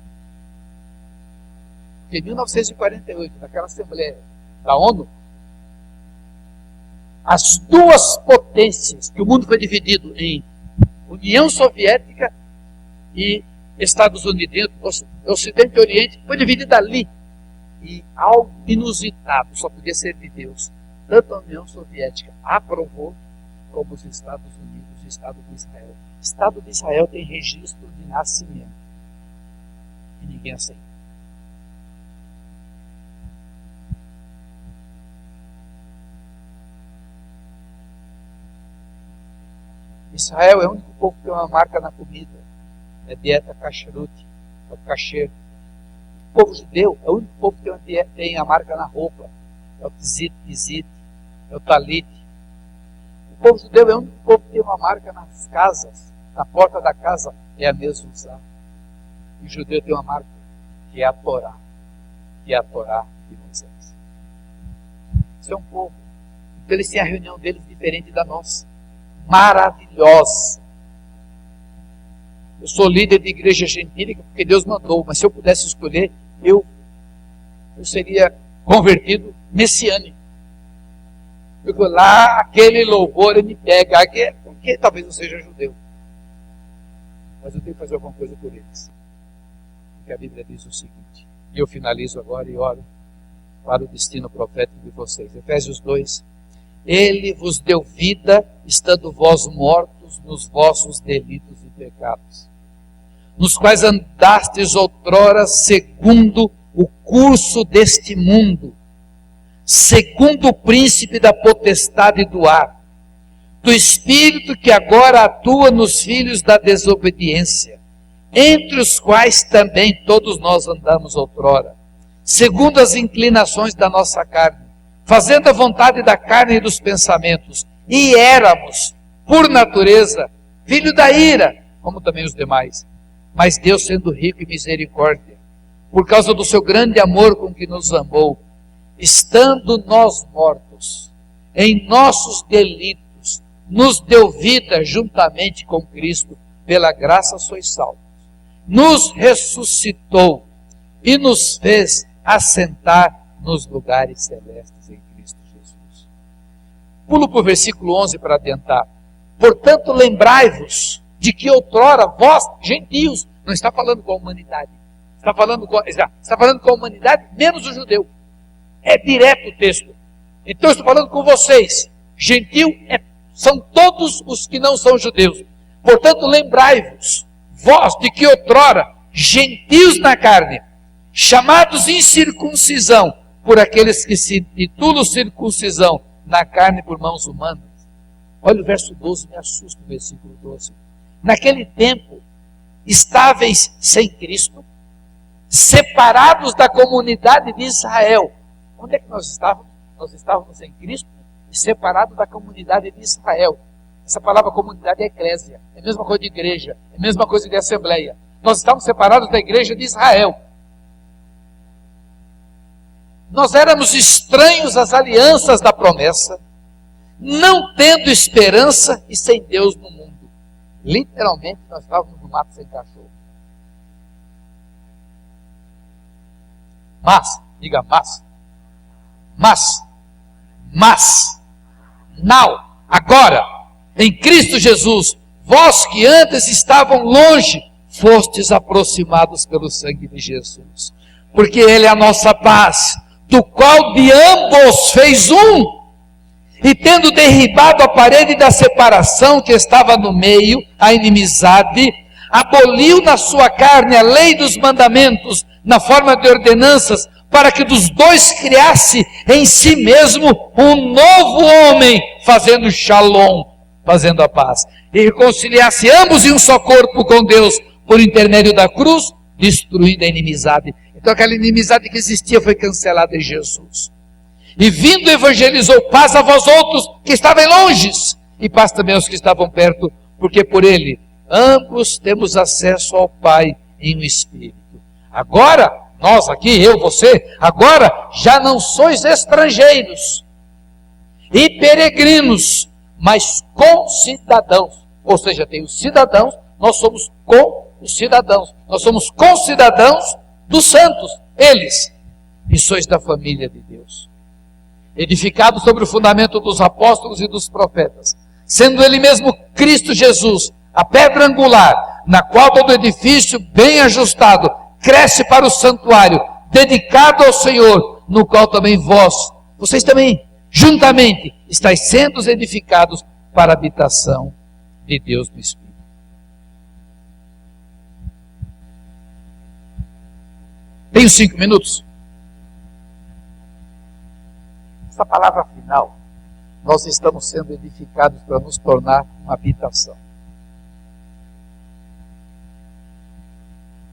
Porque em 1948, naquela Assembleia da ONU, as duas potências, que o mundo foi dividido em União Soviética e Estados Unidos, Ocidente e Oriente, foi dividido ali. E algo inusitado, só podia ser de Deus. Tanto a União Soviética aprovou, como os Estados Unidos e o Estado de Israel. O Estado de Israel tem registro de nascimento. E ninguém aceita. Israel é o único povo que tem uma marca na comida. É dieta kashrut, é o kasher. O povo judeu é o único povo que tem a marca na roupa. É o tzit, é o talit. O povo judeu é o único povo que tem uma marca nas casas. Na porta da casa é a mezuzá. E o judeu tem uma marca, que é a Torá. Que é a Torá de Moisés. Isso é um povo. Então eles têm a reunião deles diferente da nossa. Maravilhosa. Eu sou líder de igreja gentílica porque Deus mandou, mas se eu pudesse escolher, eu seria convertido messiânico. Porque lá aquele louvor ele me pega, porque talvez eu seja judeu. Mas eu tenho que fazer alguma coisa por eles. Porque a Bíblia diz o seguinte, e eu finalizo agora e oro para o destino profético de vocês. Efésios 2. Ele vos deu vida, estando vós mortos nos vossos delitos e pecados, nos quais andastes outrora segundo o curso deste mundo, segundo o príncipe da potestade do ar, do espírito que agora atua nos filhos da desobediência, entre os quais também todos nós andamos outrora, segundo as inclinações da nossa carne, fazendo a vontade da carne e dos pensamentos, e éramos, por natureza, filho da ira, como também os demais. Mas Deus, sendo rico em misericórdia, por causa do seu grande amor com que nos amou, estando nós mortos em nossos delitos, nos deu vida juntamente com Cristo, pela graça sois salvos. Nos ressuscitou e nos fez assentar nos lugares celestes em Cristo Jesus. Pulo para o versículo 11 para adiantar. Portanto, lembrai-vos de que outrora vós, gentios, não está falando com a humanidade, está falando com a humanidade menos o judeu. É direto o texto. Então eu estou falando com vocês. Gentil são todos os que não são judeus. Portanto, lembrai-vos, vós de que outrora, gentios na carne, chamados incircuncisão, por aqueles que se titulam circuncisão na carne por mãos humanas. Olha o verso 12, me assusta o versículo 12. Naquele tempo, estáveis sem Cristo, separados da comunidade de Israel. Onde é que nós estávamos? Nós estávamos sem Cristo e separados da comunidade de Israel. Essa palavra comunidade é eclésia, é a mesma coisa de igreja, é a mesma coisa de assembleia. Nós estávamos separados da igreja de Israel. Nós éramos estranhos às alianças da promessa, não tendo esperança e sem Deus no mundo. Literalmente, nós estávamos no mato sem cachorro. Diga now, agora, em Cristo Jesus, vós que antes estavam longe, fostes aproximados pelo sangue de Jesus. Porque Ele é a nossa paz, do qual de ambos fez um, e tendo derribado a parede da separação que estava no meio, a inimizade, aboliu na sua carne a lei dos mandamentos, na forma de ordenanças, para que dos dois criasse em si mesmo um novo homem, fazendo shalom, fazendo a paz, e reconciliasse ambos em um só corpo com Deus, por intermédio da cruz, destruindo a inimizade. Então aquela inimizade que existia foi cancelada em Jesus. E vindo evangelizou paz a vós outros que estavam longe, e paz também aos que estavam perto, porque por ele ambos temos acesso ao Pai em um Espírito. Agora, nós aqui, eu, você, agora já não sois estrangeiros e peregrinos, mas concidadãos. Ou seja, tem os cidadãos, nós somos com os cidadãos. Nós somos concidadãos dos santos, eles. E sois da família de Deus, edificados sobre o fundamento dos apóstolos e dos profetas, sendo ele mesmo Cristo Jesus, a pedra angular, na qual todo edifício bem ajustado cresce para o santuário, dedicado ao Senhor, no qual também vocês também, juntamente, estáis sendo edificados para a habitação de Deus no Espírito. Tenho 5 minutos. Essa palavra final nós estamos sendo edificados para nos tornar uma habitação.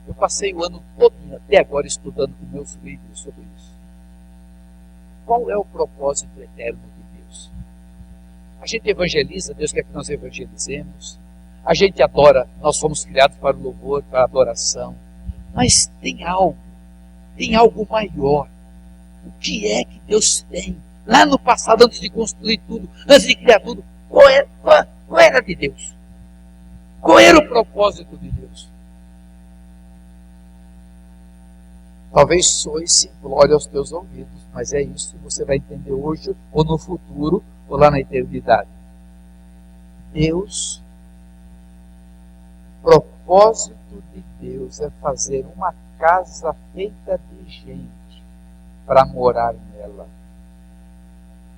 Eu passei o ano todo até agora estudando com meus livros sobre isso. Qual é o propósito eterno de Deus? A gente evangeliza, Deus quer que nós evangelizemos. A gente adora, nós fomos criados para o louvor, para a adoração. Mas tem algo maior. O que é que Deus tem? Lá no passado, antes de construir tudo, antes de criar tudo, qual era de Deus? Qual era o propósito de Deus? Talvez soe simplório aos teus ouvidos, mas é isso que você vai entender hoje, ou no futuro, ou lá na eternidade. Deus, o propósito de Deus é fazer uma casa feita de gente para morar nela.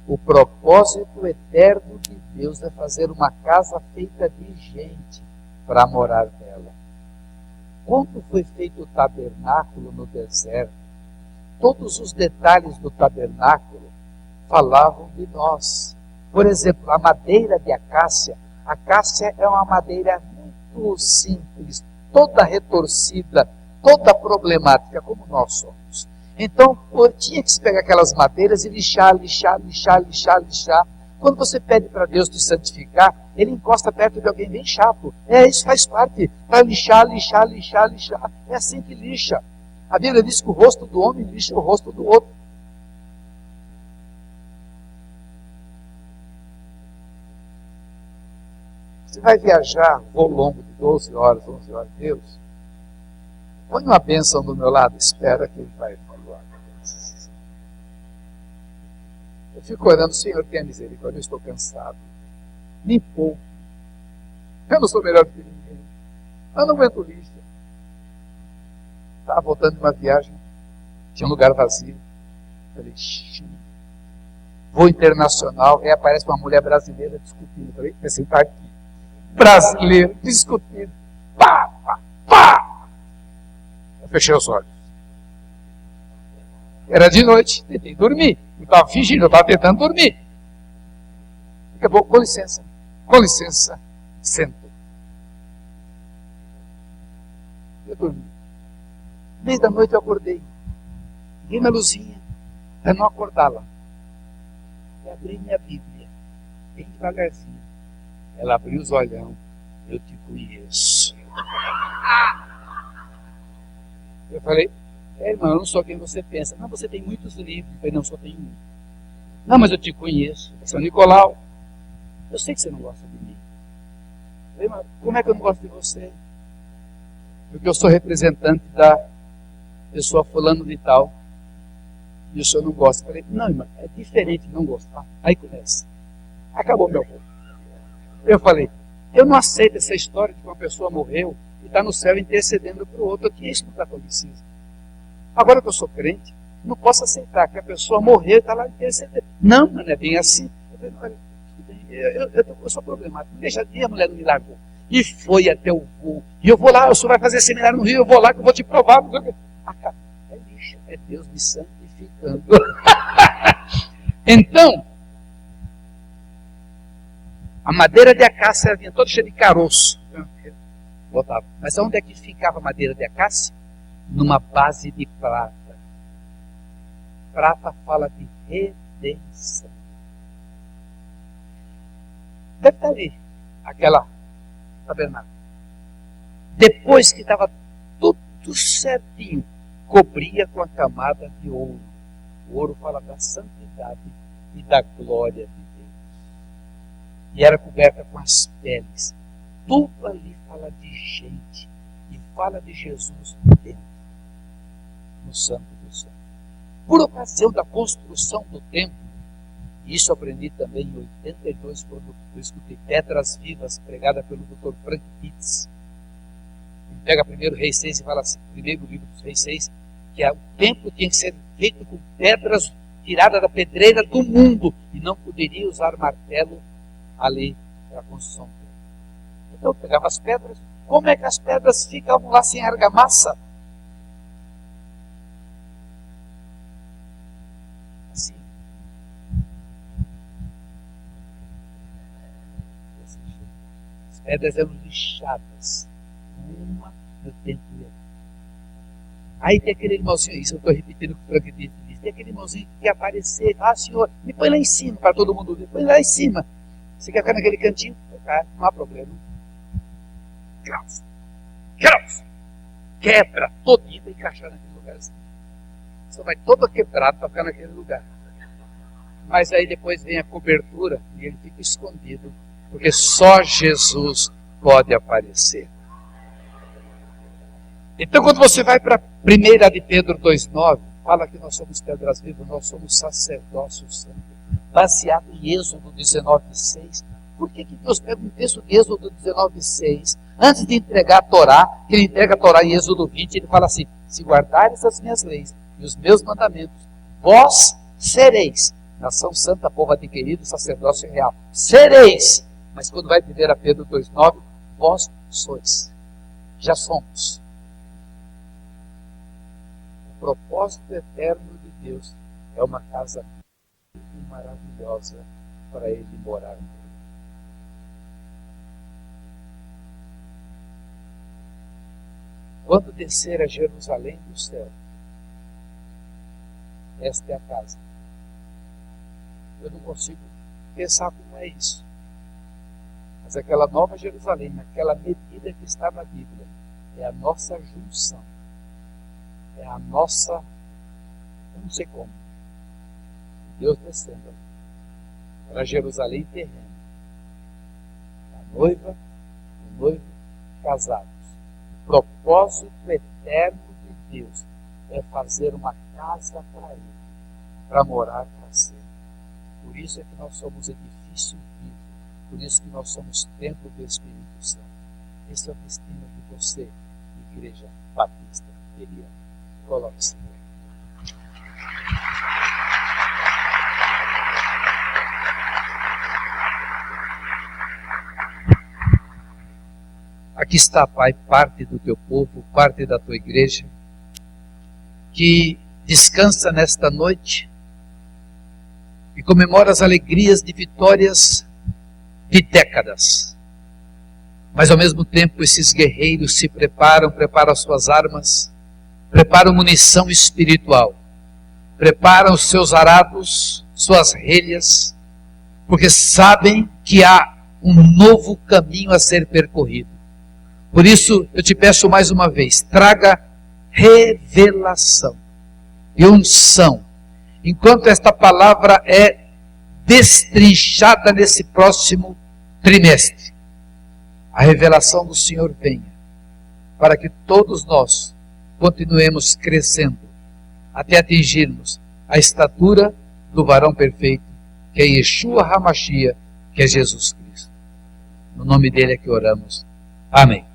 O propósito eterno de Deus é fazer uma casa feita de gente para morar nela. Quando foi feito o tabernáculo no deserto, todos os detalhes do tabernáculo falavam de nós. Por exemplo, a madeira de acácia. A acácia é uma madeira muito simples, toda retorcida, toda problemática, como nós somos. Então, tinha que se pegar aquelas madeiras e lixar. Quando você pede para Deus te santificar, Ele encosta perto de alguém bem chato. Isso faz parte. Para lixar. É assim que lixa. A Bíblia diz que o rosto do homem lixa o rosto do outro. Você vai viajar, voo longo de 12 horas, 11 horas, Deus, põe uma bênção do meu lado, espera que Ele vai falar. Eu fico orando, Senhor, tenha misericórdia, eu estou cansado. Me poupe. Eu não sou melhor do que ninguém. Eu não aguento lixo. Estava voltando de uma viagem, tinha um lugar vazio. Falei, voo internacional, aí aparece uma mulher brasileira discutindo. Falei, vai sentar aqui. Brasileiro, discutindo. Pá! Eu fechei os olhos. Era de noite, tentei dormir. Eu estava fingindo, eu estava tentando dormir. Daqui a pouco, com licença, sento. Eu dormi. No meio da noite eu acordei. Liguei minha luzinha, para não acordá-la. E abri minha Bíblia, bem devagarzinho. Ela abriu os olhão, eu te conheço. Eu falei, irmão, eu não sou quem você pensa. Não, você tem muitos livros. Eu falei, não, só tenho um. Não, mas eu te conheço. São Nicolau. Eu sei que você não gosta de mim. Eu falei, mas como é que eu não gosto de você? Porque eu sou representante da pessoa fulano de tal. E o senhor não gosta. Eu falei, não, irmão, é diferente não gostar. Aí começa. Acabou meu povo. Eu falei, eu não aceito essa história de que uma pessoa morreu e está no céu intercedendo para o outro. Eu tinha isso no catolicismo. Agora que eu sou crente, não posso aceitar que a pessoa morreu e está lá intercedendo. Não, não é bem assim. Eu falei, eu sou problemático. Deixa a mulher não me largou. E foi até o voo. E eu vou lá, o senhor vai fazer seminário no Rio, eu vou lá que eu vou te provar. É lixo, é Deus me santificando. Então, a madeira de acácia vinha toda cheia de caroço. Botava. Mas onde é que ficava a madeira de acácia? Numa base de prata. Prata fala de redenção. Deve estar ali, aquela tabernáculo. Depois que estava tudo certinho, cobria com a camada de ouro. O ouro fala da santidade e da glória de Deus. E era coberta com as peles. Tudo ali fala de gente. E fala de Jesus dentro, no Santo dos Santos. Por ocasião da construção do templo, e isso aprendi também em 82, quando eu escutei Pedras Vivas, pregada pelo Dr. Frank Pitts. Ele pega primeiro Reis 6 e fala assim, primeiro livro dos Reis 6, que o templo tinha que ser feito com pedras tiradas da pedreira do mundo, e não poderia usar martelo ali para a construção do templo. Então eu pegava as pedras. Como é que as pedras ficavam lá sem argamassa? Assim. pedras eram lixadas, uma no templo e outra. Aí tem aquele irmãozinho, isso eu estou repetindo o que o Frank disse, tem aquele irmãozinho que quer aparecer, senhor, me põe lá em cima, para todo mundo ver, põe lá em cima. Você quer ficar naquele cantinho? Não há problema. Graus. Quebra todinho para encaixar naquele lugarzinho. Você vai todo quebrado para ficar naquele lugar. Mas aí depois vem a cobertura e ele fica escondido, porque só Jesus pode aparecer. Então quando você vai para 1 de Pedro 2,9, fala que nós somos pedras vivas, nós somos sacerdócio santo, baseado em Êxodo 19,6. Por que Deus pega um texto de Êxodo 19,6, antes de entregar a Torá, que ele entrega a Torá em Êxodo 20, ele fala assim, se guardares as minhas leis e os meus mandamentos, vós sereis nação santa, povo adquirido, sacerdócio real. Sereis! Mas quando vai 1 Pedro 2,9, vós sois. Já somos. O propósito eterno de Deus é uma casa maravilhosa para Ele morar. Quando descer a Jerusalém do céu, esta é a casa. Eu não consigo pensar como é isso. Mas aquela nova Jerusalém, naquela medida que está na Bíblia, é a nossa junção. É a nossa, eu não sei como, Deus descendo para Jerusalém terrena. A noiva, o noivo, casados. O propósito eterno de Deus é fazer uma casa para Ele, para morar para sempre. Por isso é que nós somos edifício vivo. Por isso que nós somos templo do Espírito Santo. Esse é o destino de você, Igreja Batista Veriana. Coloque-se. Aqui está, Pai, parte do teu povo, parte da tua igreja, que descansa nesta noite e comemora as alegrias de vitórias de décadas. Mas ao mesmo tempo esses guerreiros se preparam suas armas, preparam munição espiritual, preparam os seus arados, suas relhas, porque sabem que há um novo caminho a ser percorrido. Por isso eu te peço mais uma vez, traga revelação e unção, enquanto esta palavra é destrinchada nesse próximo trimestre. A revelação do Senhor venha, para que todos nós continuemos crescendo, até atingirmos a estatura do varão perfeito, que é Yeshua HaMashiach, que é Jesus Cristo. No nome dele é que oramos. Amém.